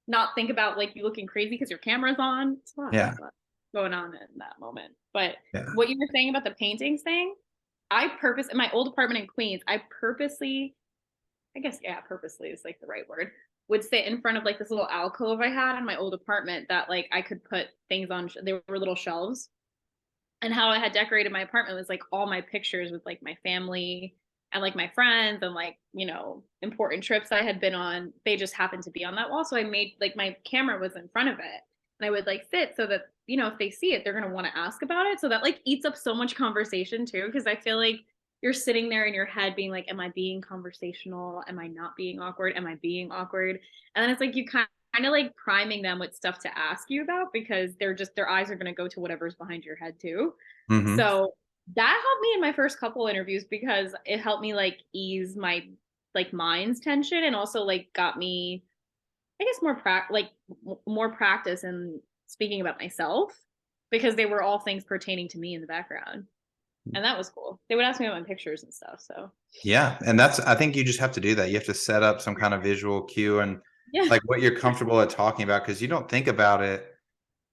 not think about like you looking crazy because your camera's on. It's a lot. Yeah, It's a lot going on in that moment. But yeah. what you were saying about the paintings thing, in my old apartment in Queens, I guess, yeah, purposely is like the right word, would sit in front of like this little alcove I had in my old apartment that like I could put things on. They were little shelves. And how I had decorated my apartment was like all my pictures with like my family and like my friends and like, important trips I had been on. They just happened to be on that wall. So I made like my camera was in front of it. And I would like sit so that, if they see it, they're going to want to ask about it. So that like eats up so much conversation too. Cause I feel like you're sitting there in your head being like, am I being conversational? Am I not being awkward? Am I being awkward? And then it's like you kind of like priming them with stuff to ask you about because their eyes are going to go to whatever's behind your head too. Mm-hmm. So that helped me in my first couple interviews because it helped me like ease my like mind's tension and also like got me I guess more practice in speaking about myself because they were all things pertaining to me in the background. And that was cool. They would ask me about my pictures and stuff. So Yeah, and I think you just have to do that. You have to set up some kind of visual cue and yeah. like what you're comfortable at talking about because you don't think about it.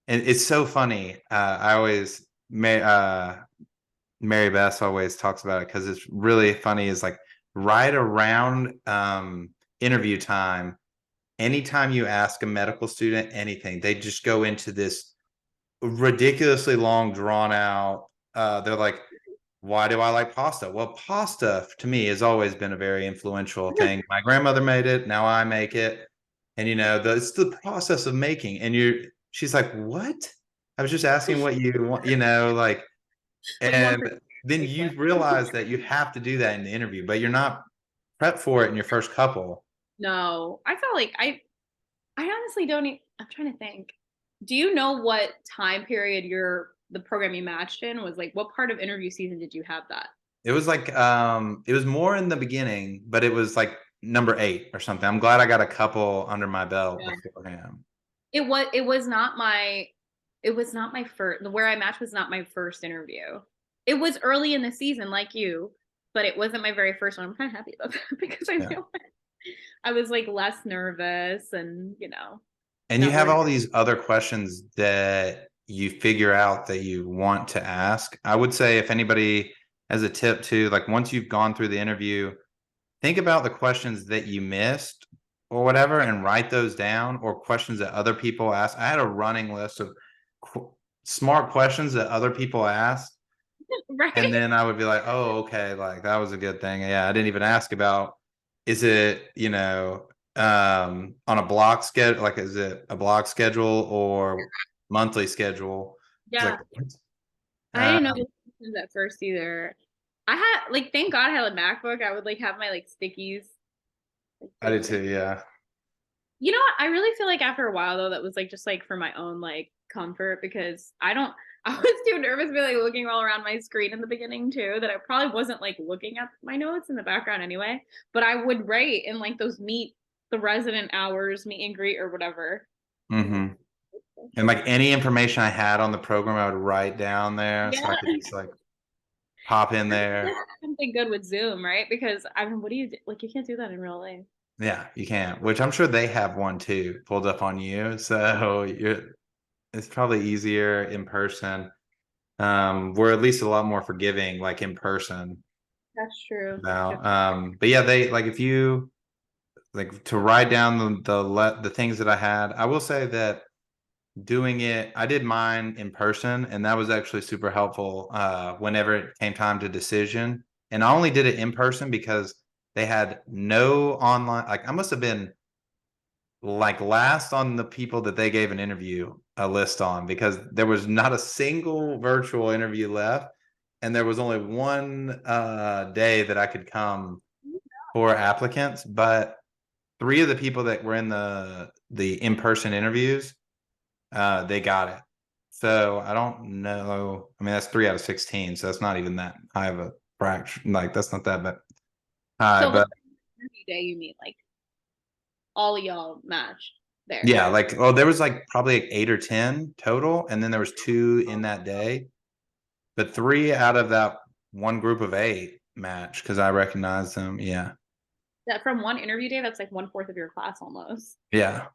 And it's so funny. I always Mary Beth always talks about it because it's really funny. Is like right around interview time. Anytime you ask a medical student anything, they just go into this ridiculously long, drawn out. They're like, why do I like pasta? Well, pasta to me has always been a very influential thing. My grandmother made it, now I make it. And it's the process of making. And she's like, what? I was just asking what you want, like, What you want for and then like you what? realize that you have to do that in the interview, but you're not prepped for it in your first couple. No. I felt like I honestly don't I'm trying to think. Do you know what time period the program you matched in was like what part of interview season did you have that? It was like it was more in the beginning, but it was like number 8 or something. I'm glad I got a couple under my belt Yeah. beforehand. It was not my first where I matched was not my first interview. It was early in the season like you, but it wasn't my very first one. I'm kind of happy about that because I Yeah. feel like I was like less nervous and And you not have worried. all these other questions that you figure out that you want to ask. I would say if anybody has a tip too, like once you've gone through the interview, think about the questions that you missed or whatever and write those down or questions that other people asked. I had a running list of qu- smart questions that other people asked. And Right? then I would be like, oh, okay, like that was a good thing. Yeah, I didn't even ask about is it, on a block schedule, like is it a block schedule or monthly schedule? It's Yeah. like what? I Uh, didn't know this was at first either. I had like thank God I had a MacBook. I would like have my like stickies, like I fake did too, stick. yeah. You know what? I really feel like after a while though, that was like just like for my own like comfort because I don't I was too nervous to be like looking all around my screen in the beginning too, that I probably wasn't like looking at my notes in the background anyway. But I would write in like those meet the resident hours, meet and greet or whatever. Hmm. And like any information I had on the program, I would write down there Yeah. so I could just like pop in there. Something good with Zoom, right? Because I mean, what do you do? Like you can't do that in real life. Yeah, you can, which I'm sure they have one too pulled up on you. So it's probably easier in person. We're at least a lot more forgiving, like in person That's true. about. But yeah, they like if you like to write down the things that I had. I will say that doing it, I did mine in person, and that was actually super helpful whenever it came time to decision. And I only did it in person because they had no online, like I must have been like last on the people that they gave an interview a list on, because there was not a single virtual interview left, and there was only one day that I could come for applicants. But three of the people that were in the in-person interviews, they got it. So I don't know. I mean, that's 3 out of 16, so that's not even that high of a fraction. Like that's not that bad high, So but interview day, you mean like all y'all match there? yeah, like there was like probably like 8 or 10 total, and then there was 2 in that day. But 3 out of that one group of 8 match because I recognized them. Yeah. That from one interview day, that's like 1/4 of your class almost. Yeah.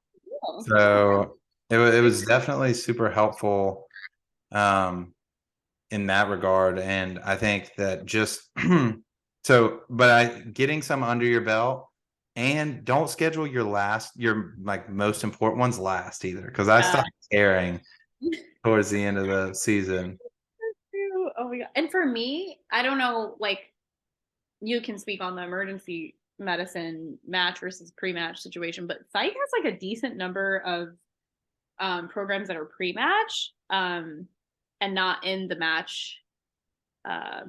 Cool. Okay. So it was definitely super helpful um in that regard. And I think that just so, but getting some under your belt, and don't schedule your like most important ones last either, because I Yeah. stopped caring towards the end of the season. Oh my God. And for me, I don't know, like you can speak on the emergency medicine match versus pre-match situation, but psych has like a decent number of programs that are pre-match and not in the match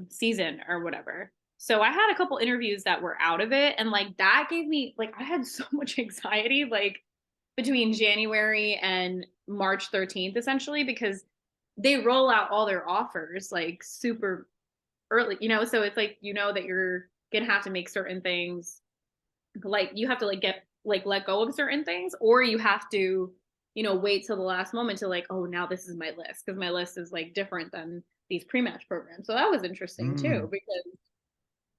season or whatever. So I had a couple interviews that were out of it, and like that gave me like I had so much anxiety like between January and March 13th essentially, because they roll out all their offers like super early, so it's like that you're gonna have to make certain things, like you have to like get like let go of certain things, or you have to wait till the last moment to like, oh, now this is my list, because my list is like different than these pre-match programs. So that was interesting too, Mm. because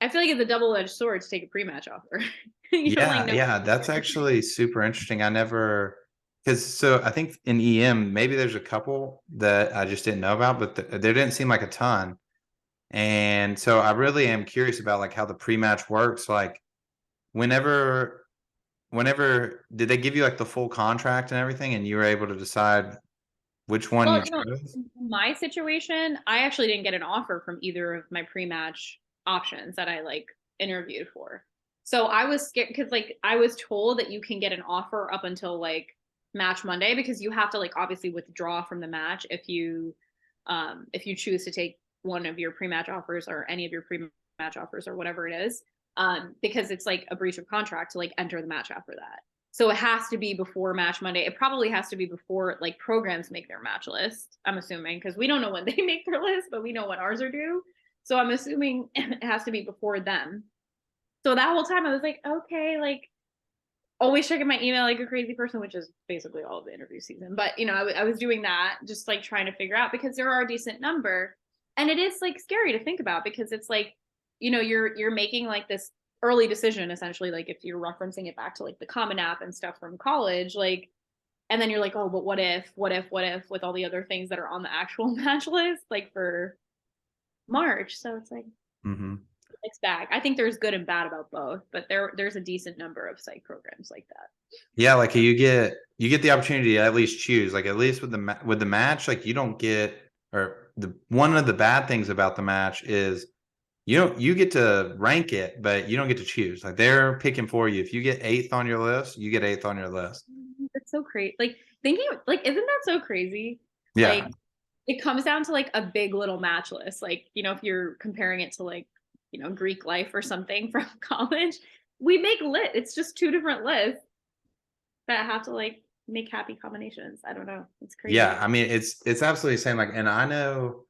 I feel like it's a double-edged sword to take a pre-match offer. You don't like Yeah, know. yeah, that's actually super interesting. I never, because so I think in EM, maybe there's a couple that I just didn't know about, but there didn't seem like a ton. And so I really am curious about like how the pre-match works. Like whenever, whenever did they give you like the full contract and everything, and you were able to decide which one Well, you chose? in my situation, I actually didn't get an offer from either of my pre-match options that I like interviewed for. So I was scared because like I was told that you can get an offer up until like match Monday, because you have to like obviously withdraw from the match if you choose to take one of your pre-match offers or any of your pre-match offers or whatever it is, because it's like a breach of contract to like enter the match after that. So it has to be before match Monday. It probably has to be before like programs make their match list, I'm assuming, because we don't know when they make their list, but we know when ours are due. So I'm assuming it has to be before them. So that whole time I was like, okay, like always checking my email like a crazy person, which is basically all of the interview season. But I was doing that, just like trying to figure out, because there are a decent number, and it is like scary to think about, because it's like you're making like this early decision essentially, like if you're referencing it back to like the Common App and stuff from college, like, and then you're like, oh, but what if with all the other things that are on the actual match list like for March. So it's like Mm-hmm. it's back. I think there's good and bad about both, but there's a decent number of psych programs like that. Yeah, like you get the opportunity to at least choose. Like at least with with the match, like you don't get, or the one of the bad things about the match is you get to rank it, but you don't get to choose. Like they're picking for you. If you get 8th on your list, you get 8th on your list. That's so crazy. Like thinking, like, isn't that so crazy? Yeah. Like it comes down to like a big little match list. Like, if you're comparing it to like, Greek life or something from college, we make it's just two different lists that have to like make happy combinations. I don't know. It's Yeah. crazy. I mean, it's absolutely the same. Like, and I know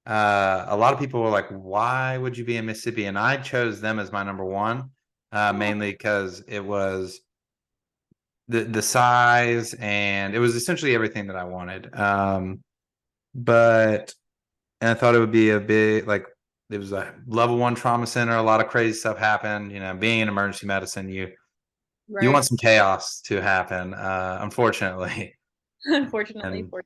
a lot of people were like, why would you be in Mississippi? And I chose them as my number one, Oh, mainly because it was the size, and it was essentially everything that I wanted. But and I thought it would be a big, like, it was a level 1 trauma center. A lot of crazy stuff happened. Being in emergency medicine, you want right. some chaos to happen, unfortunately. Unfortunately, And for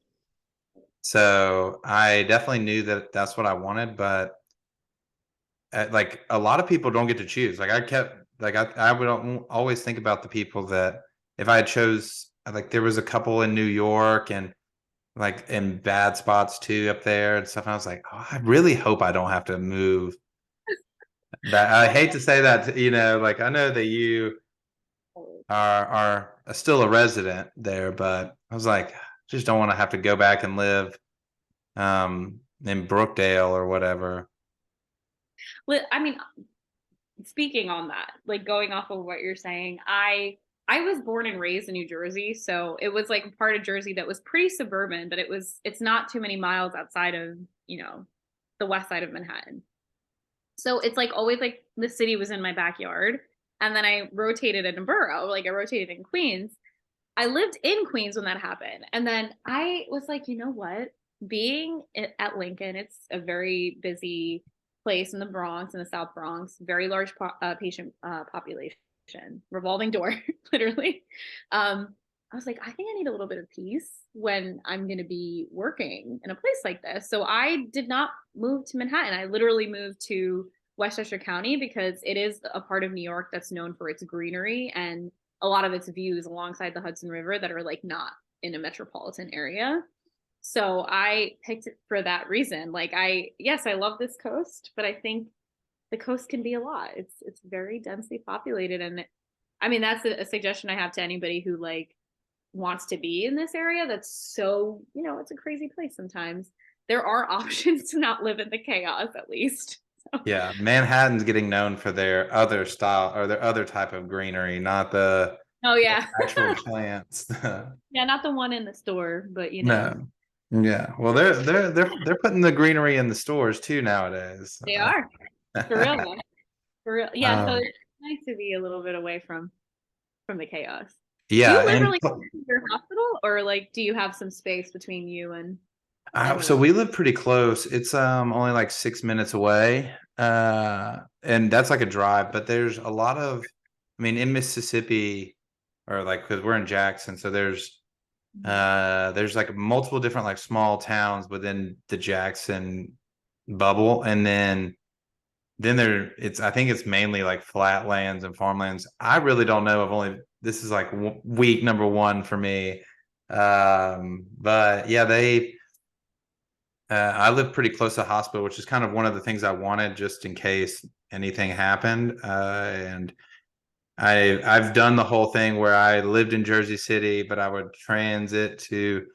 so I definitely knew that that's what I wanted, but like a lot of people don't get to choose. Like I kept, like I would always think about the people that if I had chose, like there was a couple in New York, and like in bad spots too up there and stuff. And I was like, oh, I really hope I don't have to move. That I hate to say that, like I know that you are still a resident there, but I was like, just don't want to have to go back and live in Brookdale or whatever. I mean, speaking on that, like going off of what you're saying, I was born and raised in New Jersey, so it was like a part of Jersey that was pretty suburban, but it's not too many miles outside of, the west side of Manhattan. So it's like always like the city was in my backyard. And then I rotated in a borough, like I rotated in Queens. I lived in Queens when that happened. And then I was like, you know what? Being at Lincoln, it's a very busy place in the Bronx, in the South Bronx, very large patient population, revolving door, literally. I was like, I think I need a little bit of peace when I'm going to be working in a place like this. So I did not move to Manhattan. I literally moved to Westchester County because it is a part of New York that's known for its greenery and a lot of its views alongside the Hudson River that are like not in a metropolitan area. So I picked it for that reason. Like yes, I love this coast, but I think the coast can be a lot. It's very densely populated, and I mean that's a suggestion I have to anybody who like wants to be in this area. That's so it's a crazy place. Sometimes there are options to not live in the chaos, at least. So. Yeah, Manhattan's getting known for their other style or their other type of greenery, not the Oh yeah. actual plants. Yeah, not the one in the store, but No. Yeah. Well, they're putting the greenery in the stores too nowadays. they are for real though. For real. Yeah, so Um, it's nice to be a little bit away from the chaos. Do yeah, you live and really close to your hospital, or like do you have some space between you and so work? we live pretty close. It's only like 6 minutes away. And that's like a drive, but there's a lot of, I mean, in Mississippi, or like because we're in Jackson, so there's like multiple different like small towns within the Jackson bubble, and then I think it's mainly like flatlands and farmlands. I really don't know. This is like week number one for me. But yeah, I live pretty close to the hospital, which is kind of one of the things I wanted just in case anything happened. And I've done the whole thing where I lived in Jersey City, but I would transit to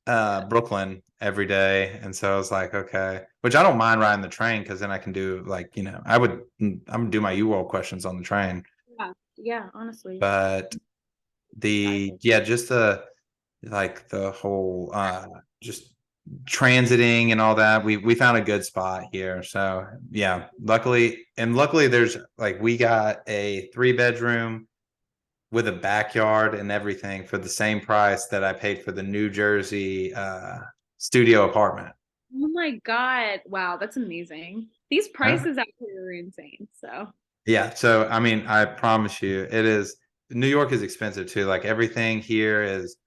Brooklyn every day. And so I was like, okay, which I don't mind riding the train because then I can do like, I'm gonna do my UWorld questions on the train. Yeah, yeah, honestly. But just the whole just transiting and all that, we found a good spot here. So yeah, luckily there's like we got a 3 bedroom with a backyard and everything for the same price that I paid for the New Jersey studio apartment. Oh my God. Wow, that's amazing. These Huh? prices out here are insane. So Yeah, so I mean, I promise you, it is. New York is expensive too. Like everything here is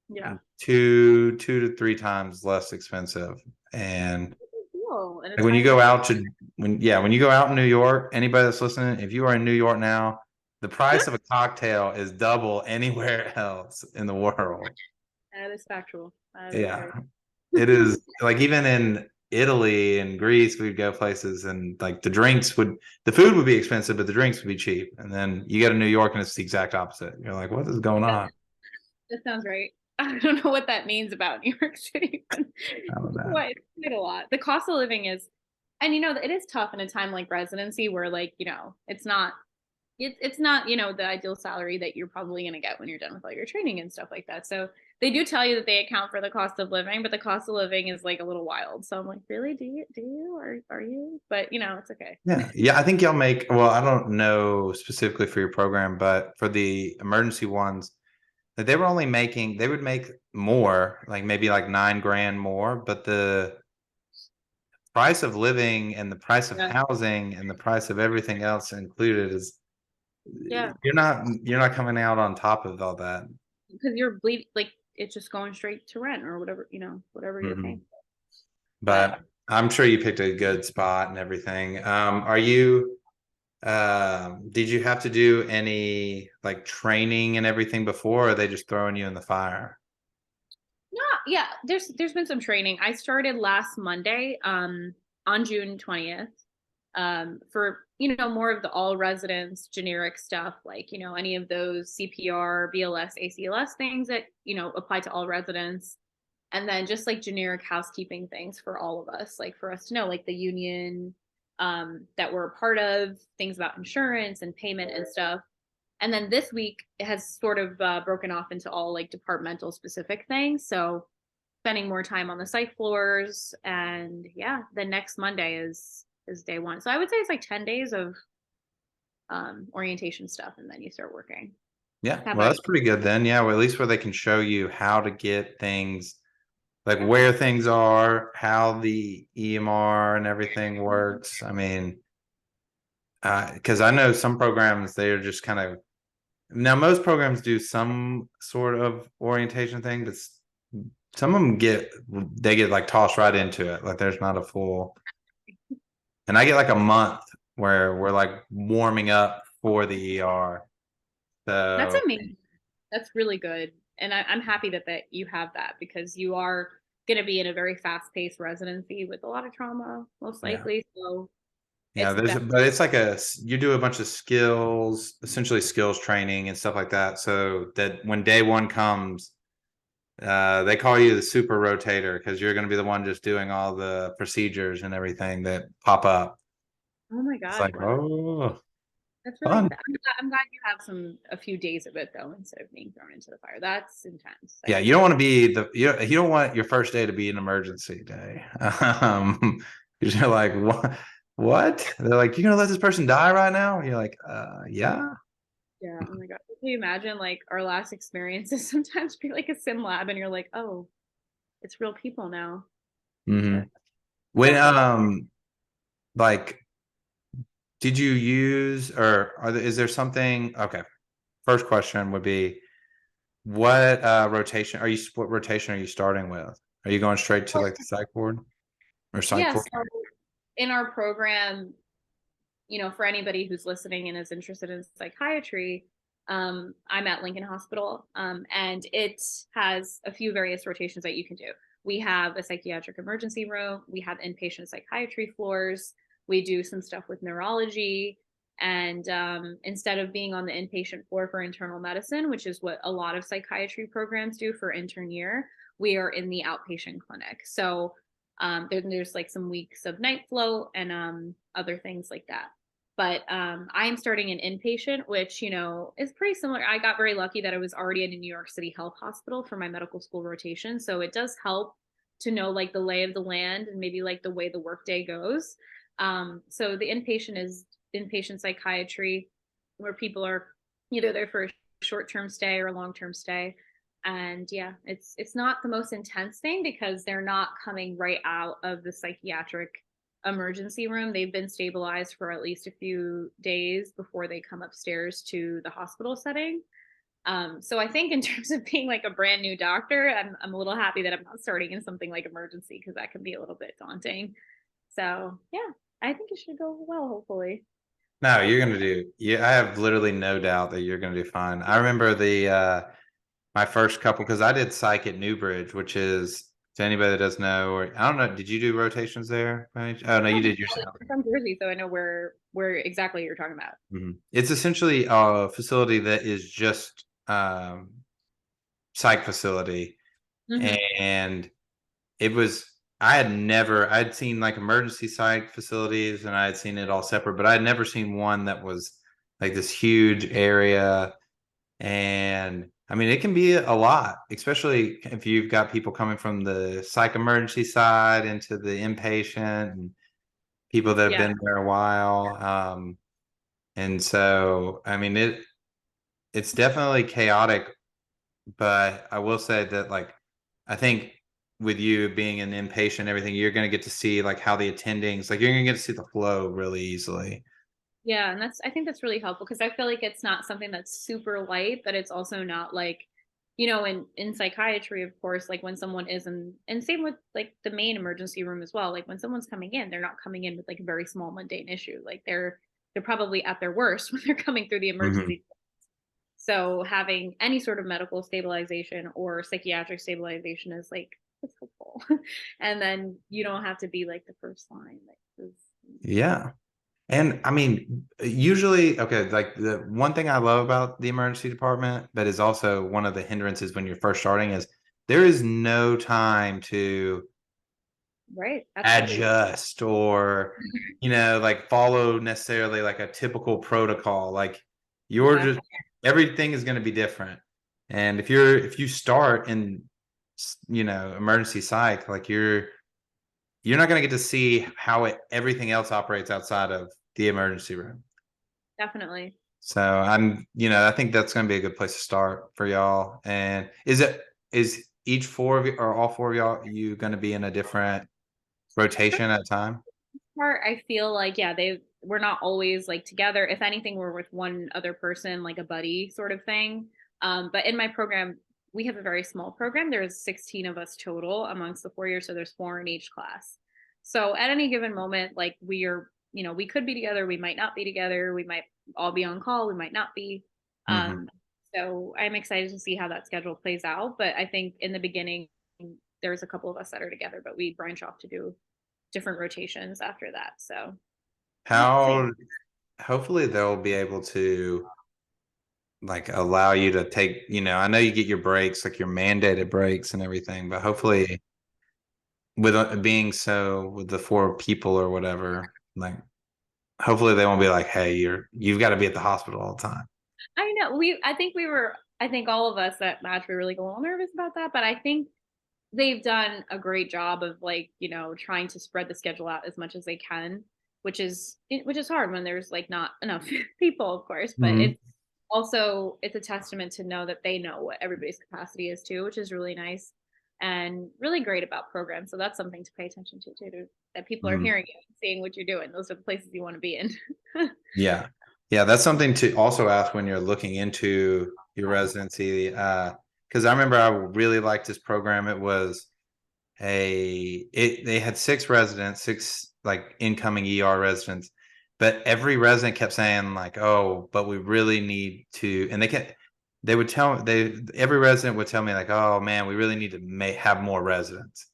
yeah. two to three times less expensive. And Cool. And like it's when you high go quality. out to when you go out in New York, anybody that's listening, if you are in New York now, the price of a cocktail is double anywhere else in the world. That is factual. That is Yeah, very it is like even in Italy and Greece, we'd go places and like the food would be expensive, but the drinks would be cheap. And then you go to New York and it's the exact opposite. You're like, what is going that, on? that sounds right. I don't know what that means about New York City, but I don't know. it's quite a lot. The cost of living is, and it is tough in a time like residency where like, it's not, the ideal salary that you're probably going to get when you're done with all your training and stuff like that. So they do tell you that they account for the cost of living, but the cost of living is like a little wild. So I'm like, really? Do you, are you? But it's okay. Yeah, I think y'all make, well, I don't know specifically for your program, but for the emergency ones, that they would make more, like maybe like 9 grand more, but the price of living and the price of Yeah. housing and the price of everything else included is Yeah. you're not coming out on top of all that. Because you're bleed like it's just going straight to rent or whatever, whatever you're Mhm. paying. But But I'm sure you picked a good spot and everything. Are you did you have to do any like training and everything before, or are they just throwing you in the fire? no, Yeah, there's been some training. I started last Monday, on June 20th, for, more of the all residents generic stuff, like, any of those CPR, BLS, ACLS things that, apply to all residents. And then just like generic housekeeping things for all of us, like for us to know, like the union, that we're a part of, things about insurance and payment and stuff. And then this week it has sort of broken off into all like departmental specific things. So spending more time on the site floors, and yeah, the next Monday is day one. So I would say it's like 10 days of orientation stuff, and then you start working. Yeah, How well, about that's pretty good then. Yeah, well, at least where they can show you how to get things, like you? where things are, how the EMR and everything works. I mean, because I know some programs, they're just kind of, now most programs do some sort of orientation thing, but some of them they get like tossed right into it. Like there's not a full, and I get like a month where we're like warming up for the ER. That's So amazing. That's really good. And I'm happy that you have that, because you are going to be in a very fast paced residency with a lot of trauma, most yeah. likely. So Yeah, it's best. but it's like you do a bunch of skills, essentially skills training and stuff like that. So that when day one comes, they call you the super rotator because you're going to be the one just doing all the procedures and everything that pop up. Oh my It's gosh. like, Wow. oh, That's really, fun. I'm glad you have a few days of it though, instead of being thrown into the fire. That's intense. I Yeah, can you don't imagine. want to be you don't want your first day to be an emergency day. 'Cause you're like, what? What? They're like, you gonna let this person die right now? You're like, yeah. Yeah. Oh my God. Can you imagine like our last experiences sometimes be like a sim lab and you're like, oh, it's real people now. Hmm. But When also, like, did you use or is there something? Okay, first question would be, what rotation are you starting with? Are you going straight to like the psych ward or psych yeah. ward? So in our program, for anybody who's listening and is interested in psychiatry, I'm at Lincoln Hospital, and it has a few various rotations that you can do. We have a psychiatric emergency room, we have inpatient psychiatry floors, we do some stuff with neurology. And instead of being on the inpatient floor for internal medicine, which is what a lot of psychiatry programs do for intern year, we are in the outpatient clinic. So there's like some weeks of night float and other things like that. But I'm starting an inpatient, which, is pretty similar. I got very lucky that I was already in a New York City Health Hospital for my medical school rotation. So it does help to know like the lay of the land and maybe like the way the workday goes. So the inpatient is inpatient psychiatry, where people are either there for a short-term stay or a long-term stay. And yeah, it's not the most intense thing because they're not coming right out of the psychiatric emergency room. They've been stabilized for at least a few days before they come upstairs to the hospital setting. So I think in terms of being like a brand new doctor, I'm a little happy that I'm not starting in something like emergency, because that can be a little bit daunting. So yeah, I think it should go well, hopefully. No, you're gonna do. Yeah, I have literally no doubt that you're gonna do fine. I remember the my first couple because I did psych at Newbridge, which is, to anybody that doesn't know, or I don't know, did you do rotations there? Oh no, you did yourself. I'm from Jersey, so I know where exactly you're talking about. Mhm. It's essentially a facility that is just psych facility, Hmm. and it was I'd seen like emergency psych facilities and I had seen it all separate, but I'd never seen one that was like this huge area. And I mean, it can be a lot, especially if you've got people coming from the psych emergency side into the inpatient and people that have Yeah. been there a while. And so, I mean, it's definitely chaotic, but I will say that, like, I think with you being an inpatient and everything, you're going to get to see like how the attendings, like, you're going to get to see the flow really easily. Yeah, and I think that's really helpful, because I feel like it's not something that's super light, but it's also not like, in psychiatry, of course, like when someone is in, and same with like the main emergency room as well. Like when someone's coming in, they're not coming in with like a very small mundane issue. Like they're probably at their worst when they're coming through the Mhm. emergency. So having any sort of medical stabilization or psychiatric stabilization is like, it's helpful. And then you don't have to be like the first line. Like, Yeah. And I mean, usually, okay, like the one thing I love about the emergency department, but is also one of the hindrances when you're first starting, is there is no time to right. Absolutely. adjust or, like follow necessarily like a typical protocol. Like you're Exactly. just, everything is going to be different. And if you start in, emergency psych, like you're not going to get to see how everything else operates outside of the emergency room. Definitely. So I think that's going to be a good place to start for y'all. And is each four of you or all four of y'all you going to be in a different rotation at a time? Part, I feel like, yeah, we're not always like together. If anything, we're with one other person, like a buddy sort of thing. But in my program, we have a very small program. There's 16 of us total amongst the 4 years, so there's 4 in each class. So at any given moment, like we could be together, we might not be together, we might all be on call, we might not be. Hmm. Um, so I'm excited to see how that schedule plays out. But I think in the beginning, there's a couple of us that are together, but we branch off to do different rotations after that. So see. How hopefully they'll be able to like allow you to take, I know you get your breaks, like your mandated breaks and everything, but hopefully with being so with the four people or whatever, like hopefully they won't be like, hey, you've got to be at the hospital all the time. I know I think all of us at Match were really a little nervous about that, but I think they've done a great job of like, trying to spread the schedule out as much as they can, which is hard when there's like not enough people, of course, but Hmm. it's a testament to know that they know what everybody's capacity is too, which is really nice and really great about programs. So that's something to pay attention to too, that people are Hmm. hearing you and seeing what you're doing. Those are the places you want to be in. Yeah. Yeah, that's something to also ask when you're looking into your residency. Because I remember I really liked this program. It was they had six like incoming ER residents, but every resident kept saying like, "Oh, but we really need to," and they would tell every resident would tell me like, "Oh man, we really need to have more residents."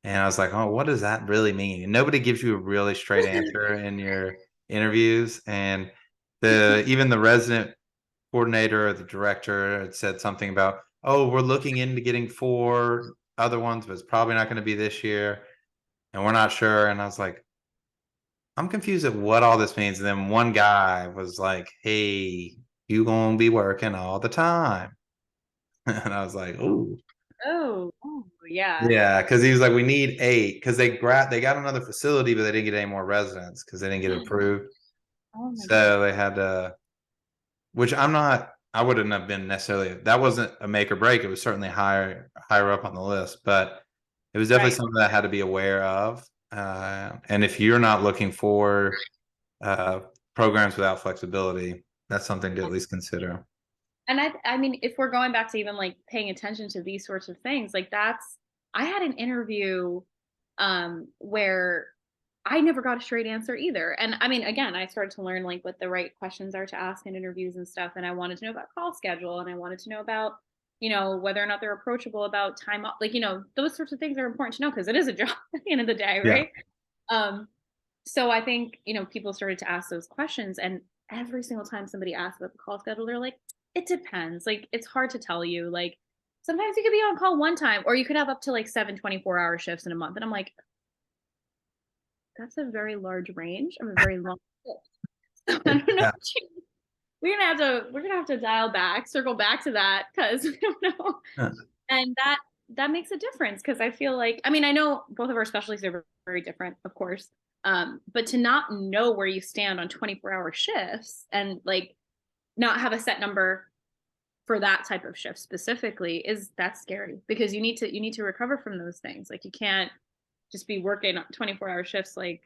And I was like, "Oh, what does that really mean?" And nobody gives you a really straight answer in your interviews. And even the resident coordinator or the director had said something about, "Oh, we're looking into getting four other ones, but it's probably not going to be this year, and we're not sure." And I was like, "I'm confused at what all this means." And then one guy was like, "Hey, you gonna be working all the time?" And I was like, "Oh, Oh, yeah. yeah," because he was like, "We need eight," because they got another facility, but they didn't get any more residents because they didn't get approved. Oh my goodness. So they had to, which I wouldn't have been necessarily, that wasn't a make or break. It was certainly higher up on the list, but it was definitely Right. something that I had to be aware of. And if you're not looking for uh, programs without flexibility, that's something to at least consider. And I mean, if we're going back to even like paying attention to these sorts of things, like I had an interview where I never got a straight answer either. And I mean, again, I started to learn like what the right questions are to ask in interviews and stuff. And I wanted to know about call schedule and I wanted to know about, whether or not they're approachable about time off. Like, those sorts of things are important to know because it is a job at the end of the day, Yeah. right? Um, so I think, people started to ask those questions and every single time somebody asked about the call schedule, they're like, it depends. Like it's hard to tell you. Like sometimes you could be on call one time or you could have up to like 7 24-hour shifts in a month. And I'm like, that's a very large range of a very long shift. So I don't know. Yeah. We're gonna have to dial back, circle back to that because we don't know. Yeah. And that makes a difference because I feel like I mean I know both of our specialties are very different, of course. But to not know where you stand on 24-hour shifts and like not have a set number for that type of shift specifically is that's scary because you need to recover from those things. Like you can't just be working 24-hour shifts like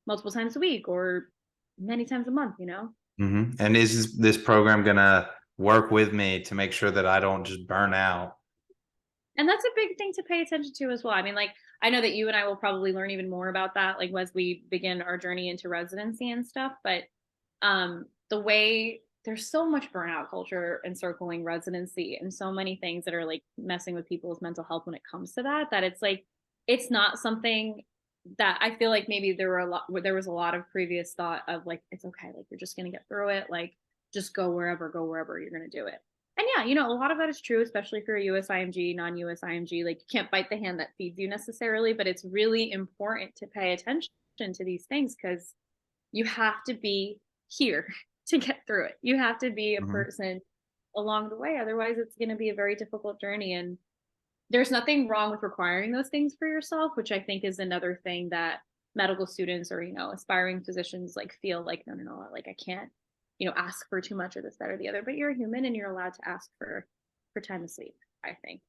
multiple times a week or many times a month. Hmm. And is this program gonna work with me to make sure that I don't just burn out? And that's a big thing to pay attention to as well. I mean, like, I know that you and I will probably learn even more about that, like, as we begin our journey into residency and stuff. But the way there's so much burnout culture encircling residency and so many things that are like messing with people's mental health when it comes to that, that it's like, it's not something that I feel like maybe there was a lot of previous thought of like, it's okay, like you're just gonna get through it, like just go wherever you're gonna do it. And yeah, a lot of that is true, especially for a USIMG, non-US IMG. Like you can't bite the hand that feeds you necessarily, but it's really important to pay attention to these things because you have to be here to get through it. You have to be a Mhm. person along the way. Otherwise, it's going to be a very difficult journey. And there's nothing wrong with requiring those things for yourself, which I think is another thing that medical students or, aspiring physicians like feel like, no, like I can't, ask for too much or this, that, or the other, but you're a human and you're allowed to ask for time to sleep, I think.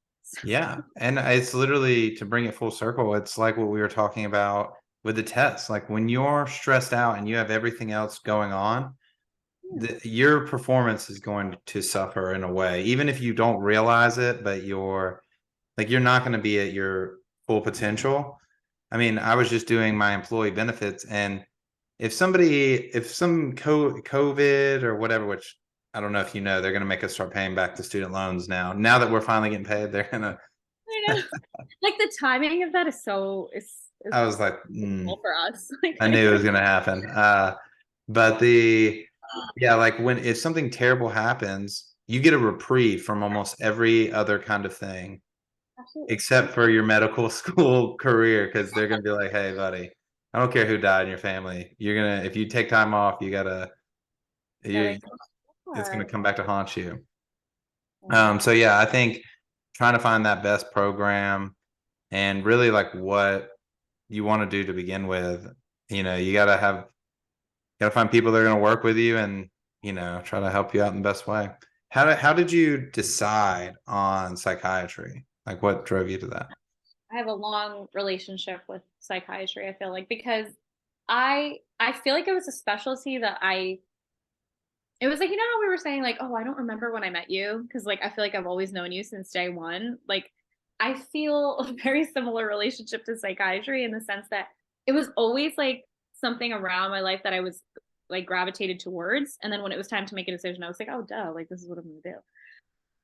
Yeah, and it's literally, to bring it full circle, it's like what we were talking about with the test. Like when you're stressed out and you have everything else going on, Yeah. your performance is going to suffer in a way, even if you don't realize it, but you're not going to be at your full potential. I mean, I was just doing my employee benefits, and if some COVID or whatever, which I don't know if they're going to make us start paying back the student loans now. Now that we're finally getting paid, they're going to. I know. Like the timing of that is so is I was like, difficult for us. Like I knew it was going to happen. But yeah, like if something terrible happens, you get a reprieve from almost every other kind of thing, absolutely. except for your medical school career, because they're going to be like, hey, buddy, I don't care who died in your family. If you take time off, Gotta you, go it's going to hard. come back to haunt you. Yeah. So yeah, I think trying to find that best program and really like what you want to do to begin with, you gotta find people that are gonna work with you and try to help you out in the best way. How did you decide on psychiatry? Like what drove you to that? I have a long relationship with psychiatry, I feel like, because I feel like it was a specialty that I it was like, how we were saying, like, oh, I don't remember when I met you, because like I feel like I've always known you since day one. Like I feel a very similar relationship to psychiatry in the sense that it was always like something around my life that I was like gravitated towards. And then when it was time to make a decision, I was like, oh duh, like this is what I'm gonna do.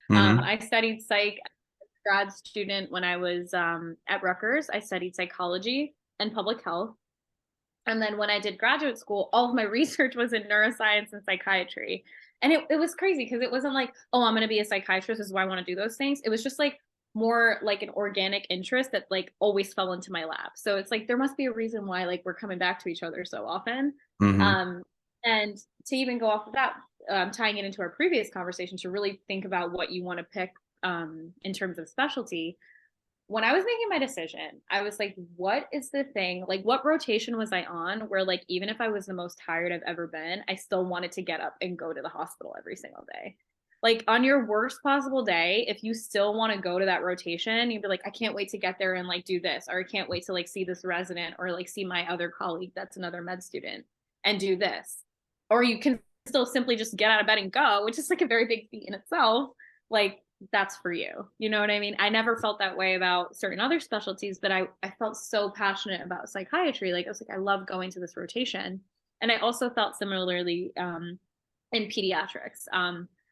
Hmm. I studied psych grad student when I was at Rutgers. I studied psychology and public health. And then when I did graduate school, all of my research was in neuroscience and psychiatry. And it was crazy because it wasn't like, oh, I'm going to be a psychiatrist. This is why I want to do those things. It was just like more like an organic interest that like always fell into my lap. So it's like there must be a reason why like we're coming back to each other so often. Hmm. Um, and to even go off of that, tying it into our previous conversation, to really think about what you want to pick in terms of specialty. When I was making my decision, I was like, what is the thing? Like, what rotation was I on where, like, even if I was the most tired I've ever been, I still wanted to get up and go to the hospital every single day? Like, on your worst possible day, if you still want to go to that rotation, you'd be like, I can't wait to get there and, like, do this, or I can't wait to, like, see this resident or, like, see my other colleague that's another med student and do this. Or you can still simply just get out of bed and go, which is, like, a very big feat in itself. Like, that's for you. You know what I mean? I never felt that way about certain other specialties, but I felt so passionate about psychiatry. Like I was like, I love going to this rotation. And I also felt similarly in pediatrics.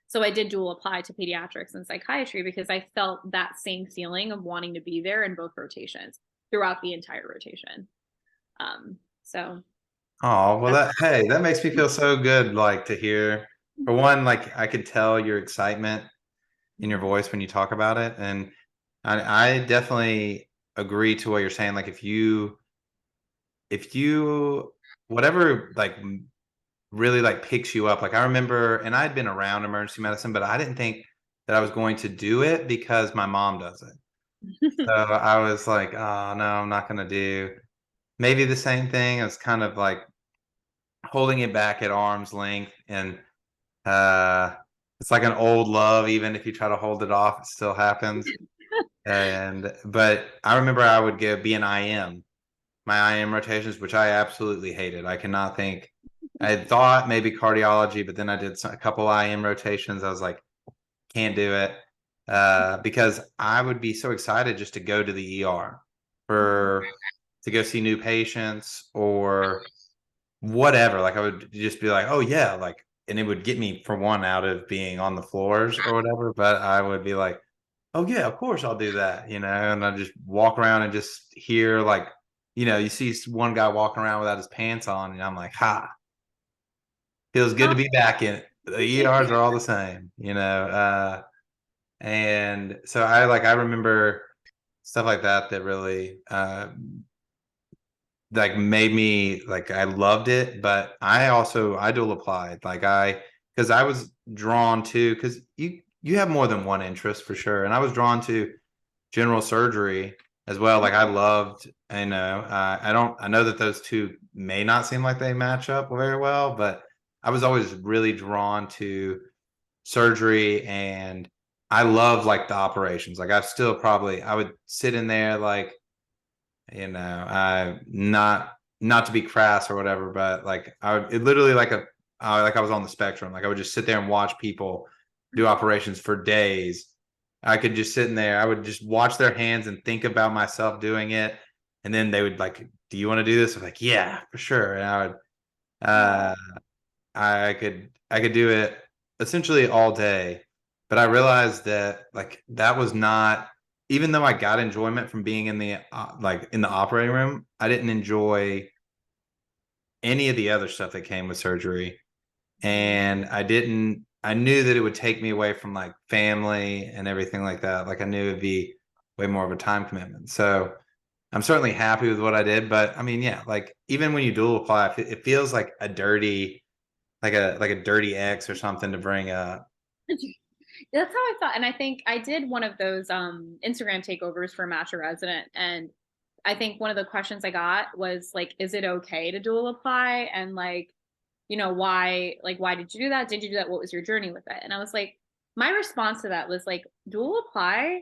So I did dual apply to pediatrics and psychiatry because I felt that same feeling of wanting to be there in both rotations throughout the entire rotation. So Oh, well, that's that makes me feel so good, like to hear. For one, like I could tell your excitement in your voice when you talk about it, and I definitely agree to what you're saying. Like if you whatever like really like picks you up. Like I remember, and I'd been around emergency medicine, but I didn't think that I was going to do it because my mom does it. So I was like, oh no, I'm not going to do maybe the same thing. It's kind of like holding it back at arm's length, and uh it's like an old love. Even if you try to hold it off, it still happens. But I remember I would be an IM, my IM rotations, which I absolutely hated. I cannot think. I had thought maybe cardiology, but then I did a couple IM rotations. I was like, can't do it, because I would be so excited just to go to the ER to go see new patients or whatever. Like I would just be like, oh yeah, like and it would get me for one out of being on the floors or whatever, but I would be like, oh yeah, of course I'll do that, and I just walk around and just hear like, you see one guy walking around without his pants on, and I'm like, ha, feels good Oh, to be back in it. The ERs are all the same. And so I remember stuff like that that really like made me like I loved it, but I dual applied because I was drawn to because you have more than one interest for sure, and I was drawn to general surgery as well. Like I loved, I know that those two may not seem like they match up very well, but I was always really drawn to surgery, and I love like the operations. Like I would sit in there like, I not to be crass or whatever, but like it literally like I was on the spectrum. Like I would just sit there and watch people do operations for days. I could just sit in there. I would just watch their hands and think about myself doing it, and then they would like, "Do you want to do this?" I'm like, "Yeah, for sure." And I would, oh, uh, I could do it essentially all day, but I realized that like that was not, even though I got enjoyment from being in the like in the operating room, I didn't enjoy any of the other stuff that came with surgery. And I knew that it would take me away from like family and everything like that. Like I knew it'd be way more of a time commitment. So I'm certainly happy with what I did, but I mean, yeah, like even when you dual apply, it feels like a dirty, like a dirty X or something to bring up. that's how I thought. And I think I did one of those Instagram takeovers for Match a Resident. And I think one of the questions I got was like, is it okay to dual apply? And like, why did you do that? Did you do that? What was your journey with it? And I was like, my response to that was like, dual apply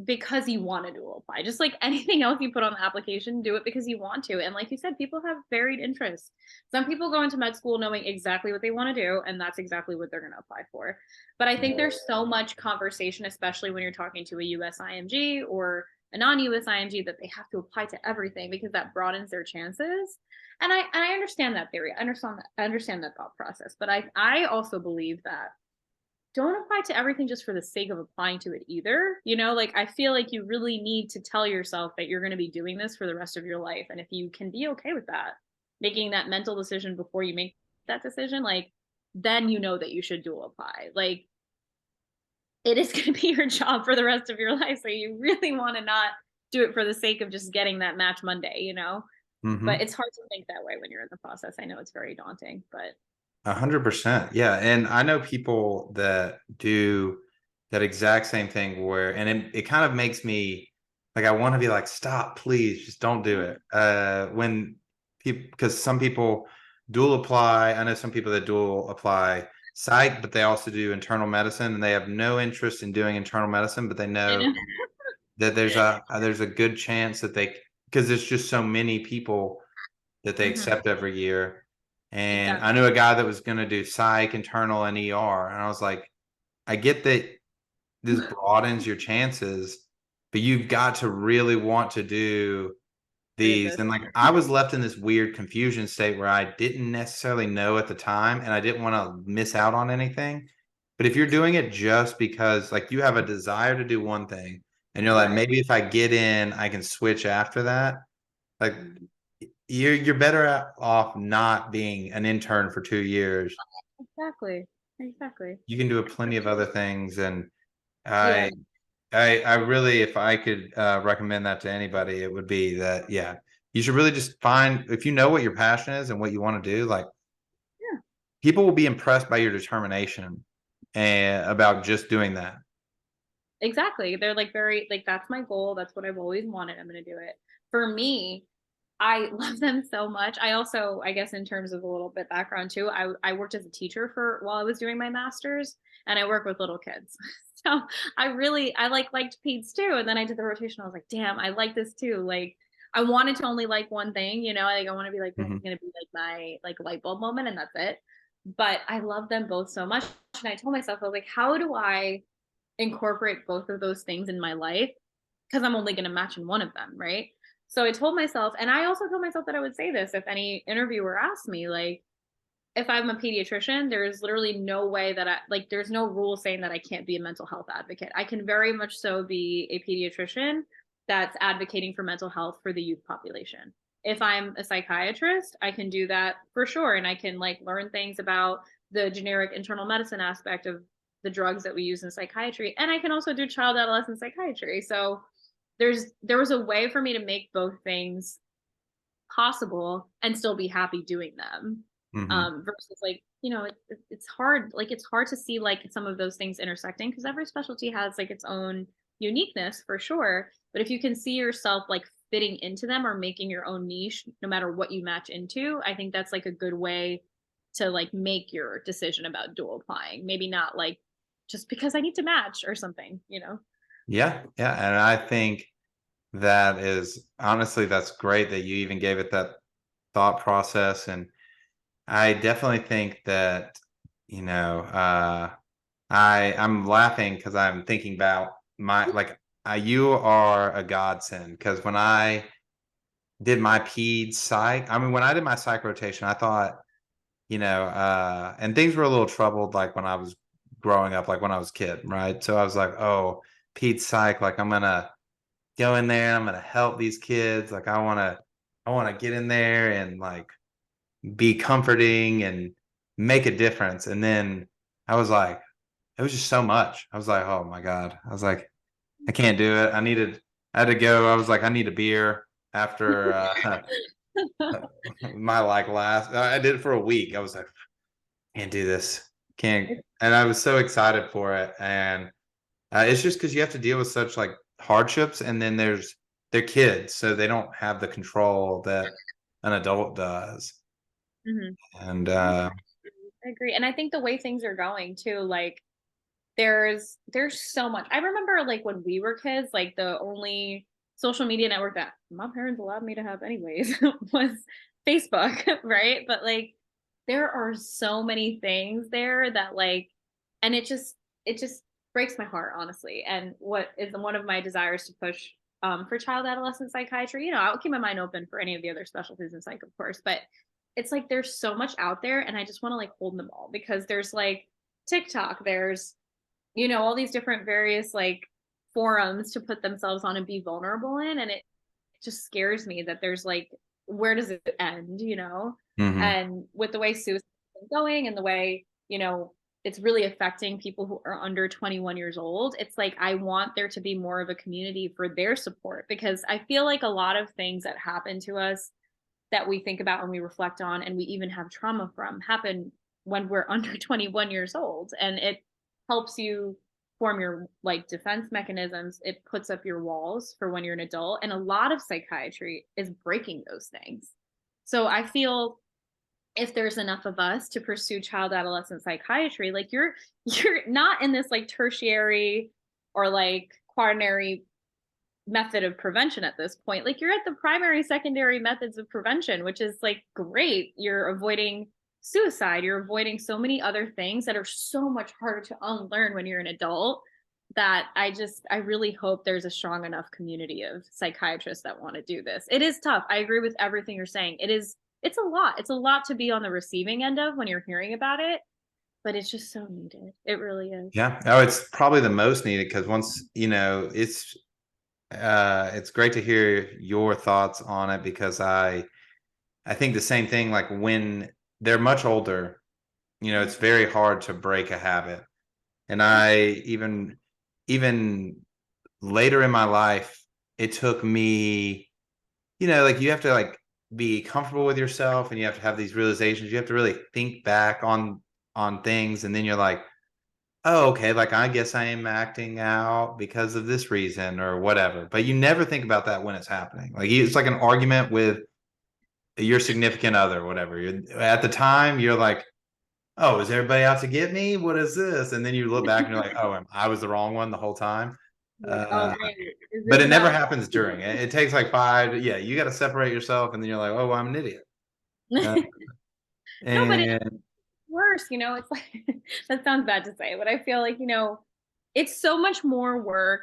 because you want to dual apply. Just like anything else you put on the application, do it because you want to. And like you said, people have varied interests. Some people go into med school knowing exactly what they want to do, and that's exactly what they're going to apply for. But I think there's so much conversation, especially when you're talking to a US IMG or a non-US IMG, that they have to apply to everything because that broadens their chances. And I understand that theory. I understand that thought process. But I also believe that don't apply to everything just for the sake of applying to it either. Like I feel like you really need to tell yourself that you're going to be doing this for the rest of your life. And if you can be okay with that, making that mental decision before you make that decision, like then you know that you should dual apply. Like it is going to be your job for the rest of your life. So you really want to not do it for the sake of just getting that match Monday. But Hmm. it's hard to think that way when you're in the process. I know it's very daunting, but 100%. Yeah. And I know people that do that exact same thing and it kind of makes me like, I want to be like, stop, please, just don't do it. When people, because some people dual apply, I know some people that dual apply psych, but they also do internal medicine and they have no interest in doing internal medicine, but they I know know. that there's a good chance that because there's just so many people that they Mhm. accept every year. And I Exactly. knew a guy that was going to do psych, internal, and ER. And I was like, I get that this broadens your chances, but you've got to really want to do Do these. this. And like, I was left in this weird confusion state where I didn't necessarily know at the time, and I didn't want to miss out on anything. But if you're doing it just because like you have a desire to do one thing, and you're like, Right. maybe if I get in, I can switch after that. Like Mhm. you're better off not being an intern for 2 years. Exactly. Exactly. You can do plenty of other things, and Yeah. I I really, if I could recommend that to anybody, it would be that yeah, you should really just find if you know what your passion is and what you want to do. Like Yeah. people will be impressed by your determination and about just doing that. Exactly. They're like very like that's my goal. That's what I've always wanted. I'm gonna do it. For me, I love them so much. I also, I guess in terms of a little bit background too, I worked as a teacher for while I was doing my master's and I work with little kids. So I liked peds too. And then I did the rotation. I was like, damn, I like this too. Like I wanted to only like one thing, like I want to be like, this is Hmm. gonna be like my like light bulb moment and that's it. But I love them both so much. And I told myself, I was like, how do I incorporate both of those things in my life because I'm only going to match in one of them, right? So I told myself, and I also told myself that I would say this if any interviewer asked me, like, if I'm a pediatrician, there's literally no way that there's no rule saying that I can't be a mental health advocate. I can very much so be a pediatrician that's advocating for mental health for the youth population. If I'm a psychiatrist, I can do that for sure. And I can like learn things about the generic internal medicine aspect of the drugs that we use in psychiatry. And I can also do child adolescent psychiatry. So there was a way for me to make both things possible and still be happy doing them. Hmm. Versus like, it's hard, like it's hard to see like some of those things intersecting because every specialty has like its own uniqueness for sure. But if you can see yourself like fitting into them or making your own niche, no matter what you match into, I think that's like a good way to like make your decision about dual applying. Maybe not like just because I need to match or something, you know? Yeah, yeah. And I think that is honestly, that's great that you even gave it that thought process. And I definitely think that, I'm laughing because I'm thinking about my like you are a godsend because when I did my ped psych, I mean when I did my psych rotation, I thought, and things were a little troubled like when I was growing up, like when I was a kid, right? So I was like, oh, ped psych, like I'm gonna go in there, I'm gonna help these kids, like I wanna get in there and like be comforting and make a difference. And then I was like, it was just so much. I was like, oh my God. I was like, I can't do it. I had to go. I was like, I need a beer after my like last, I did it for a week. I was like, can't do this. Can't. And I was so excited for it. And it's just because you have to deal with such like hardships. And then they're kids. So they don't have the control that an adult does. Mhm. And I agree. And I think the way things are going too, like there's so much. I remember like when we were kids, like the only social media network that my parents allowed me to have anyways was Facebook, right? But like there are so many things there that like and it just breaks my heart honestly. And what is one of my desires to push for child adolescent psychiatry, I'll keep my mind open for any of the other specialties in psych, of course, but it's like there's so much out there and I just want to like hold them all because there's like TikTok, there's all these different various like forums to put themselves on and be vulnerable in. And it just scares me that there's like, where does it end? mhm. And with the way suicide is going and the way, it's really affecting people who are under 21 years old, it's like, I want there to be more of a community for their support because I feel like a lot of things that happen to us that we think about and we reflect on and we even have trauma from happen when we're under 21 years old and it helps you form your like defense mechanisms. It puts up your walls for when you're an adult and a lot of psychiatry is breaking those things. So I feel if there's enough of us to pursue child adolescent psychiatry, like you're not in this like tertiary or like quaternary method of prevention at this point. Like you're at the primary, secondary methods of prevention, which is like great. You're avoiding suicide. You're avoiding so many other things that are so much harder to unlearn when you're an adult that I really hope there's a strong enough community of psychiatrists that want to do this. It is tough. I agree with everything you're saying. It's a lot. It's a lot to be on the receiving end of when you're hearing about it, but it's just so needed. It really is. Yeah. Oh, it's probably the most needed because once, it's great to hear your thoughts on it because I think the same thing like when they're much older, it's very hard to break a habit. And I even later in my life, it took me, like you have to like be comfortable with yourself and you have to have these realizations. You have to really think back on things and then you're like, oh, okay, like I guess I am acting out because of this reason or whatever. But you never think about that when it's happening. Like it's like an argument with your significant other, whatever. At the time, you're like, oh, is everybody out to get me? What is this? And then you look back and you're like, oh, I was the wrong one the whole time. Like, oh Uh, man, is but this it never about happens during. It takes like five. Yeah, you got to separate yourself, and then you're like, oh, well, I'm an idiot. Uh, no, but it's and worse, it's like that sounds bad to say, but I feel like, it's so much more work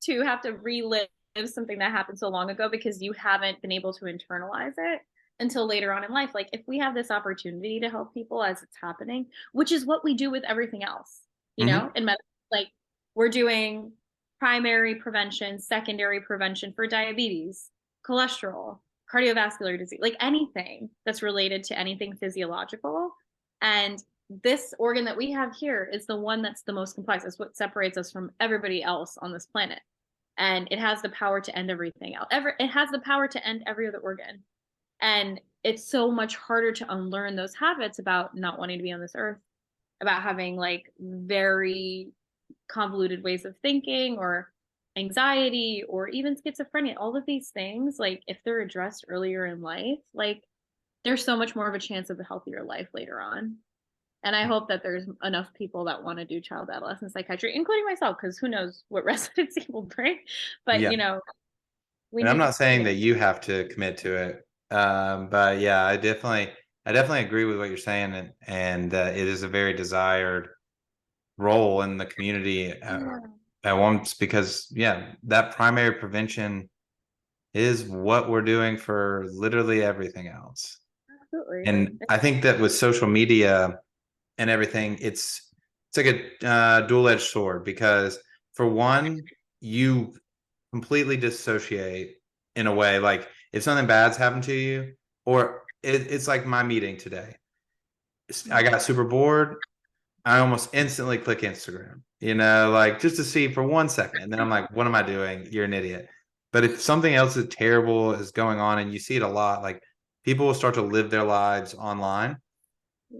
to have to relive something that happened so long ago because you haven't been able to internalize it. until later on in life. Like if we have this opportunity to help people as it's happening, which is what we do with everything else, Hmm. in medicine, like we're doing primary prevention, secondary prevention for diabetes, cholesterol, cardiovascular disease, like anything that's related to anything physiological. And this organ that we have here is the one that's the most complex. It's what separates us from everybody else on this planet. And it has the power to end everything else. It has the power to end every other organ. And it's so much harder to unlearn those habits about not wanting to be on this earth, about having like very convoluted ways of thinking or anxiety or even schizophrenia. All of these things, like if they're addressed earlier in life, like there's so much more of a chance of a healthier life later on. And I hope that there's enough people that want to do child adolescent psychiatry, including myself, because who knows what residency will bring. But Yeah. we And I'm need to not see saying it. that you have to commit to it. But yeah, I definitely agree with what you're saying. And it is a very desired role in the community Yeah, at once, because yeah, that primary prevention is what we're doing for literally everything else. absolutely. And I think that with social media and everything, it's like a dual-edged sword, because for one, you completely dissociate in a way. Like if something bad's happened to you, or it's like my meeting today. I got super bored. I almost instantly click Instagram, like just to see for 1 second. And then I'm like, what am I doing? You're an idiot. But if something else is terrible is going on, and you see it a lot, like people will start to live their lives online,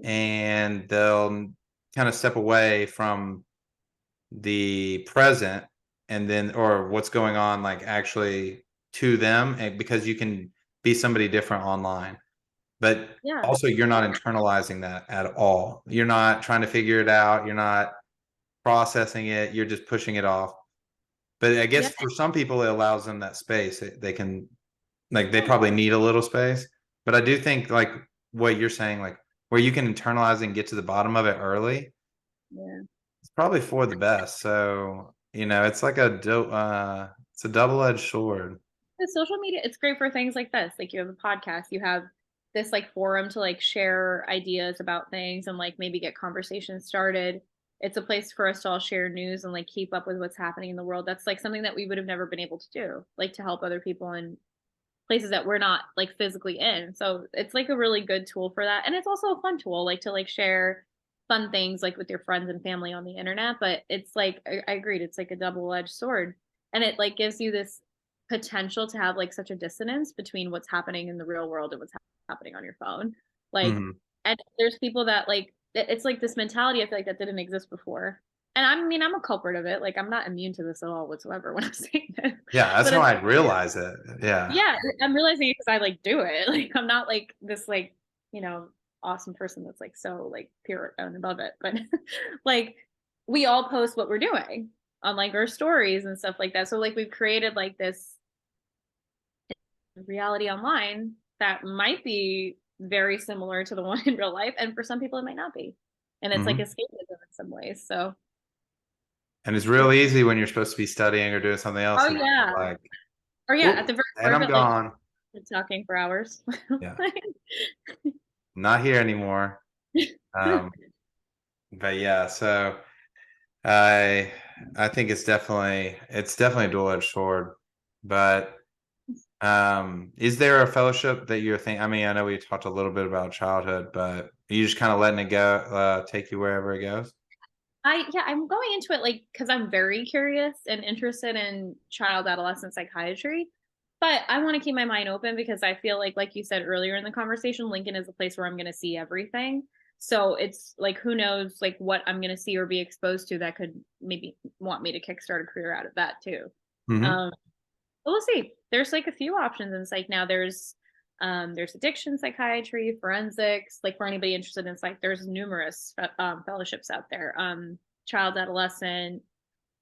and they'll kind of step away from the present, and then, or what's going on, like actually to them, and because you can be somebody different online. But Yeah, also, you're not internalizing that at all. You're not trying to figure it out. You're not processing it. You're just pushing it off. But I yeah, guess for some people, it allows them that space. They can, like, they yeah, probably need a little space. But I do think, like, what you're saying, like, where you can internalize and get to the bottom of it early, yeah. it's probably for the best. So, it's like it's a double-edged sword. The social media, it's great for things like this. Like you have a podcast, you have this like forum to like share ideas about things and like maybe get conversations started. It's a place for us to all share news and like keep up with what's happening in the world. That's like something that we would have never been able to do, like to help other people in places that we're not like physically in. So it's like a really good tool for that. And it's also a fun tool, like to like share fun things like with your friends and family on the internet. But it's like I agreed, it's like a double-edged sword. And it like gives you this potential to have like such a dissonance between what's happening in the real world and what's happening on your phone. Like, Mhm. and there's people that like it's like this mentality I feel like that didn't exist before. And I mean, I'm a culprit of it. Like, I'm not immune to this at all whatsoever when I'm saying this. Yeah, that's But how it's I realize it. Yeah. yeah, I'm realizing it because I like do it. Like I'm not like this like, you know, awesome person that's like so like pure and above it. But like we all post what we're doing on like our stories and stuff like that. So like we've created like this reality online that might be very similar to the one in real life. And for some people it might not be. And it's like Hmm. escapism in some ways. So And it's real easy when you're supposed to be studying or doing something else oh to yeah. like, Or yeah, at whoop, the very and core of I'm it, like gone. talking for hours. Yeah, not here anymore. Um, but yeah, so I I think it's definitely a dual-edged sword. But is there a fellowship that you're thinking? I mean, I know we talked a little bit about childhood, but are you just kind of letting it go, take you wherever it goes? I'm going into it like because I'm very curious and interested in child adolescent psychiatry, but I want to keep my mind open because I feel like you said earlier in the conversation, Lincoln is a place where I'm going to see everything. So it's like who knows like what I'm going to see or be exposed to that could maybe want me to kickstart a career out of that too. Hmm. Um, but we'll see. There's like a few options in psych now. There's addiction psychiatry, forensics. Like for anybody interested in psych, there's numerous fellowships out there. Child adolescent.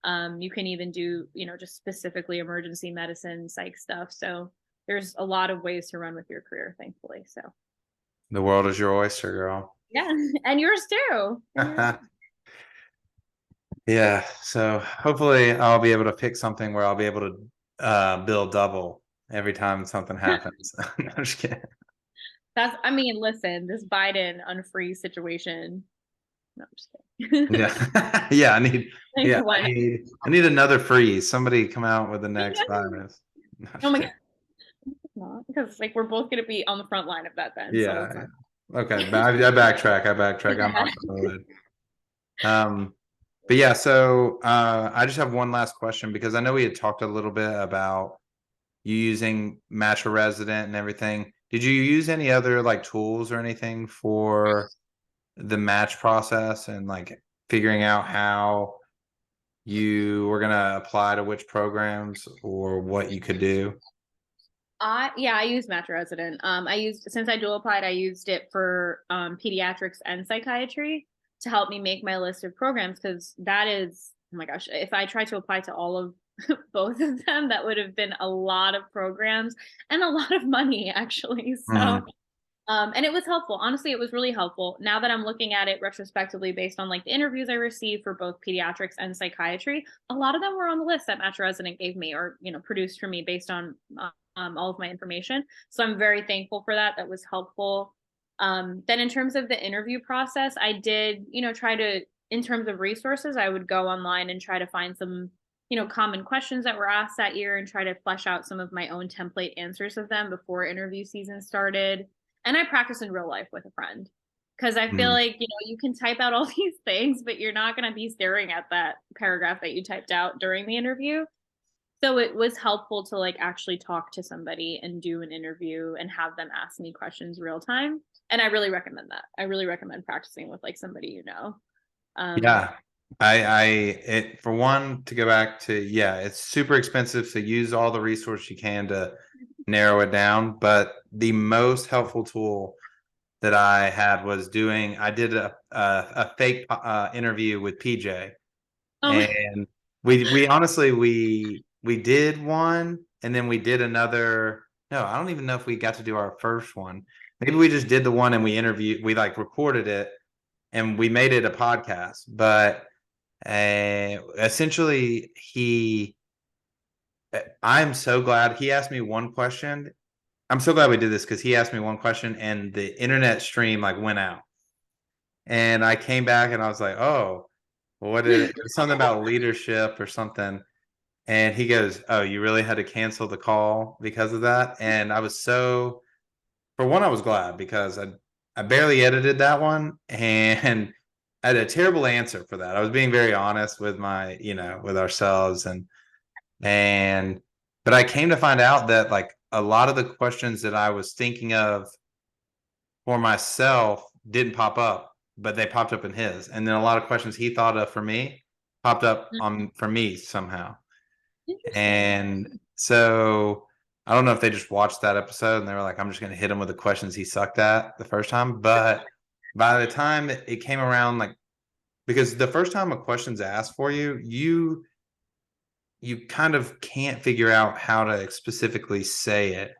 You can even do just specifically emergency medicine psych stuff. So there's a lot of ways to run with your career, thankfully. So The world is your oyster, girl. yeah, and yours too. And yours. Yeah, so hopefully I'll be able to pick something where I'll be able to bill double every time something happens. No, I'm just kidding. I mean, listen, this Biden unfree situation. No, I'm just kidding. Yeah. Yeah, Like, why I need another freeze. Somebody come out with the next not? virus. No, Oh just my kidding. God, not because like we're both gonna be on the front line of that then. So Yeah, let's not. yeah. Okay, but I backtrack. I backtrack. I'm not promoted. Um, but yeah, so I just have one last question because I know we had talked a little bit about you using Match a Resident and everything. Did you use any other like tools or anything for the match process and like figuring out how you were gonna apply to which programs or what you could do? I used Metro Resident. I used since I dual applied, I used it for pediatrics and psychiatry to help me make my list of programs because that is, oh my gosh, if I tried to apply to all of both of them, that would have been a lot of programs and a lot of money actually. So Mhm. and it was helpful. Honestly, it was really helpful. Now that I'm looking at it retrospectively based on like the interviews I received for both pediatrics and psychiatry, a lot of them were on the list that Match Resident gave me or, produced for me based on all of my information. So I'm very thankful for that. That was helpful. Then in terms of the interview process, I did, try to, in terms of resources, I would go online and try to find some, common questions that were asked that year and try to flesh out some of my own template answers of them before interview season started. And I practice in real life with a friend because I feel Mhm. like, you can type out all these things, but you're not going to be staring at that paragraph that you typed out during the interview. So it was helpful to like actually talk to somebody and do an interview and have them ask me questions real time. And I really recommend that. I really recommend practicing with like somebody you know. Um, Yeah. It for one to go back to, yeah, it's super expensive. So use all the resources you can to narrow it down. But the most helpful tool that I had was I did a fake interview with PJ, oh, and we honestly we did one, and then we did another. No, I don't even know if we got to do our first one. Maybe we just did the one and we like recorded it and we made it a podcast. But essentially, I'm so glad he asked me one question. I'm so glad we did this because he asked me one question and the internet stream like went out. And I came back and I was like, oh, what did it was something about leadership or something. And he goes, oh, you really had to cancel the call because of that? And I was so, for one, I was glad because I barely edited that one and I had a terrible answer for that. I was being very honest with with ourselves and but I came to find out that like a lot of the questions that I was thinking of for myself didn't pop up, but they popped up in his. And then a lot of questions he thought of for me popped up on for me somehow. interesting. And so I don't know if they just watched that episode and they were like, I'm just going to hit him with the questions he sucked at the first time. But by the time it came around, like, because the first time a question's asked for you, you kind of can't figure out how to specifically say it.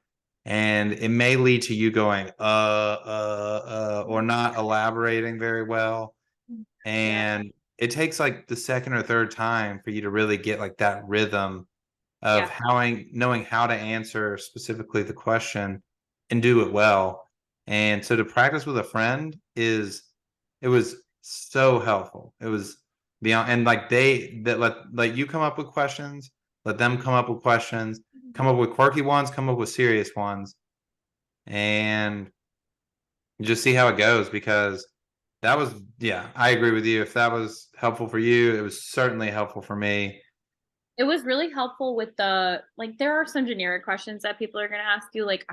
And it may lead to you going, or not elaborating very well. Yeah. And it takes like the second or third time for you to really get like that rhythm of Yeah. knowing how to answer specifically the question and do it well. And so to practice with a friend it was so helpful. It was beyond, and like let you come up with questions, let them come up with questions, come up with quirky ones, come up with serious ones, and just see how it goes because that was, yeah, I agree with you. If that was helpful for you, it was certainly helpful for me. It was really helpful with the like there are some generic questions that people are going to ask you like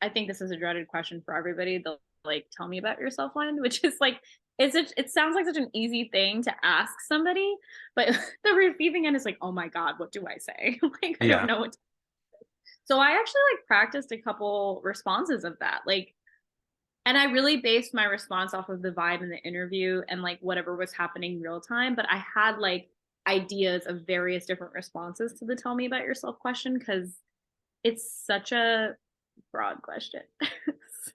I think this is a dreaded question for everybody. They'll like tell me about yourself one, which is like it sounds like such an easy thing to ask somebody, but the receiving end is like, "Oh my god, what do I say?" Like I don't Yeah. know what to. So I actually like practiced a couple responses of that. Like and I really based my response off of the vibe in the interview and like whatever was happening real time. But I had like ideas of various different responses to the tell me about yourself question because it's such a broad question.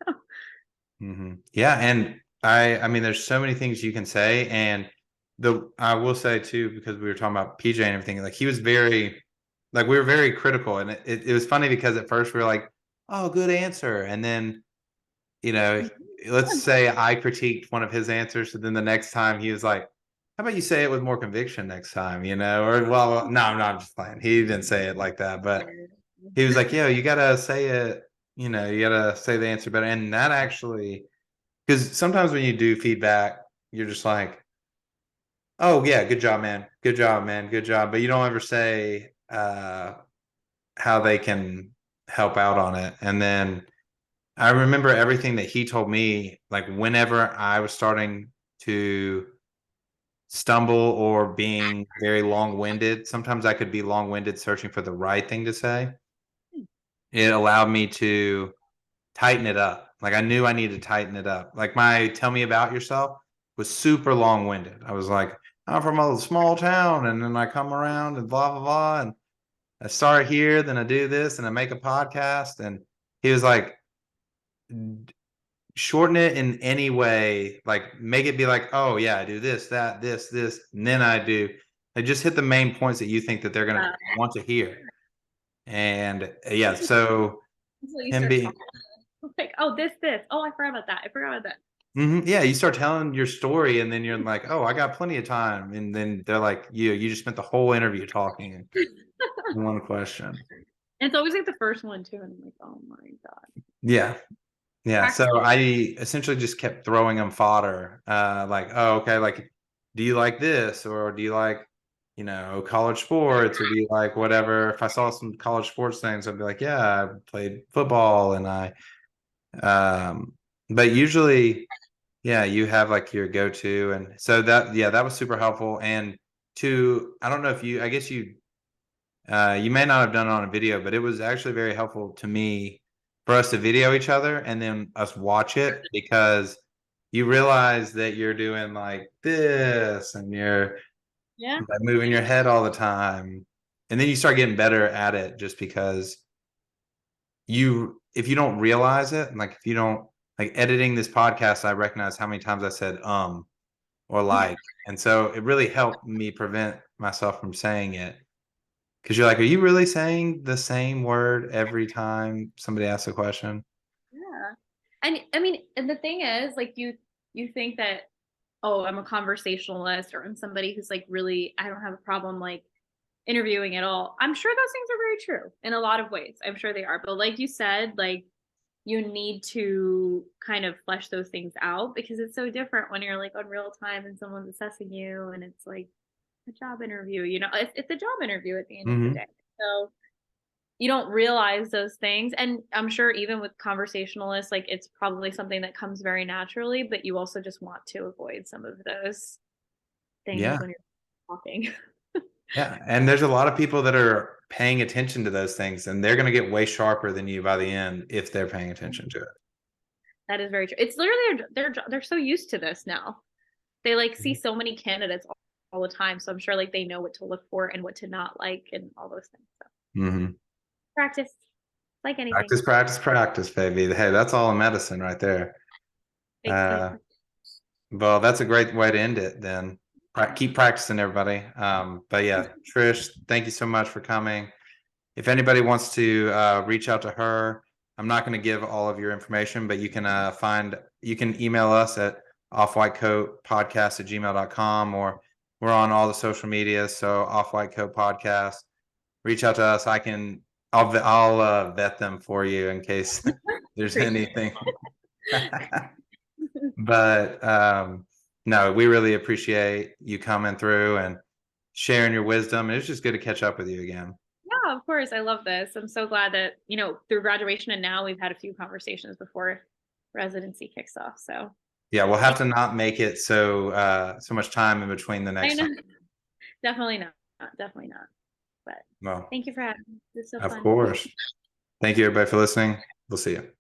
So, Yeah, and I mean, there's so many things you can say, and the I will say too because we were talking about PJ and everything. Like he was very, like we were very critical, and it was funny because at first we were like, "Oh, good answer," and then you know, let's Yeah. say I critiqued one of his answers, and then the next time he was like, "How about you say it with more conviction next time?" You know, or well, no, I'm just playing. He didn't say it like that, but he was like, "Yo, you gotta say it. You know, you gotta say the answer better." And that actually, because sometimes when you do feedback, you're just like, "Oh yeah, good job, man. Good job, man. Good job," but you don't ever say how they can help out on it. And then I remember everything that he told me, like whenever I was starting to stumble or being very long-winded, sometimes I could be long-winded searching for the right thing to say. It allowed me to tighten it up. Like I knew I needed to tighten it up. Like my tell me about yourself was super long-winded. I was like, I'm from a small town, and then I come around and blah blah blah, and I start here, then I do this, and I make a podcast. And he was like, shorten it in any way, like make it be like, oh yeah, I do this, that, this, and then I do. I just hit the main points that you think that they're gonna want to hear. And yeah, so Until you him start being talking. Like, oh, this. Oh, I forgot about that. I forgot about that. yeah, you start telling your story, and then you're like, oh, I got plenty of time, and then they're like, you just spent the whole interview talking in one question. And it's always like the first one too, and I'm like, oh my god. Yeah. Yeah, so Practice. I essentially just kept throwing them fodder, like, "Oh, okay, like, do you like this, or do you like, college sports, or do you like whatever?" If I saw some college sports things, I'd be like, "Yeah, I played football," and um but usually, yeah, you have, like, your go-to, and so that was super helpful. And I don't know if I guess you may not have done it on a video, but it was actually very helpful to me for us to video each other and then us watch it, because you realize that you're doing like this, and you're Yeah. like moving your head all the time. And then you start getting better at it, just because if you don't realize it, and like if you don't, like editing this podcast, I recognize how many times I said or Yeah. like. And so it really helped me prevent myself from saying it. Because you're like, are you really saying the same word every time somebody asks a question? Yeah. And I mean, and the thing is, like you think that, oh, I'm a conversationalist or I'm somebody who's like really, I don't have a problem like interviewing at all. I'm sure those things are very true in a lot of ways. I'm sure they are. But like you said, like you need to kind of flesh those things out because it's so different when you're like on real time and someone's assessing you and it's like a job interview, it's a job interview at the end of the Hmm. day. So you don't realize those things. And I'm sure even with conversationalists, like it's probably something that comes very naturally, but you also just want to avoid some of those things Yeah. when you're talking. Yeah. And there's a lot of people that are paying attention to those things, and they're going to get way sharper than you by the end if they're paying attention to it. That is very true. It's literally they're so used to this now. They like see Mhm. so many candidates all the time, so I'm sure like they know what to look for and what to not like and all those things. So Mhm. practice, like anything. Practice, practice, practice, baby. Hey, that's all in medicine right there. Uh, Exactly. well, that's a great way to end it then. Keep practicing, everybody. But yeah, Trish, thank you so much for coming. If anybody wants to reach out to her, I'm not going to give all of your information, but you can you can email us at offwhitecoatpodcast@gmail.com, or we're on all the social media. So Off White Coat Podcast, reach out to us. I'll vet them for you in case there's Appreciate anything. But no, we really appreciate you coming through and sharing your wisdom. It was just good to catch up with you again. Yeah, of course. I love this. I'm so glad that, through graduation and now we've had a few conversations before residency kicks off. So Yeah, we'll have thank to not make it so much time in between the I next know. time. Definitely not. Definitely not. But Well, thank you for having me. This is so of fun. course. Thank you, everybody, for listening. We'll see you.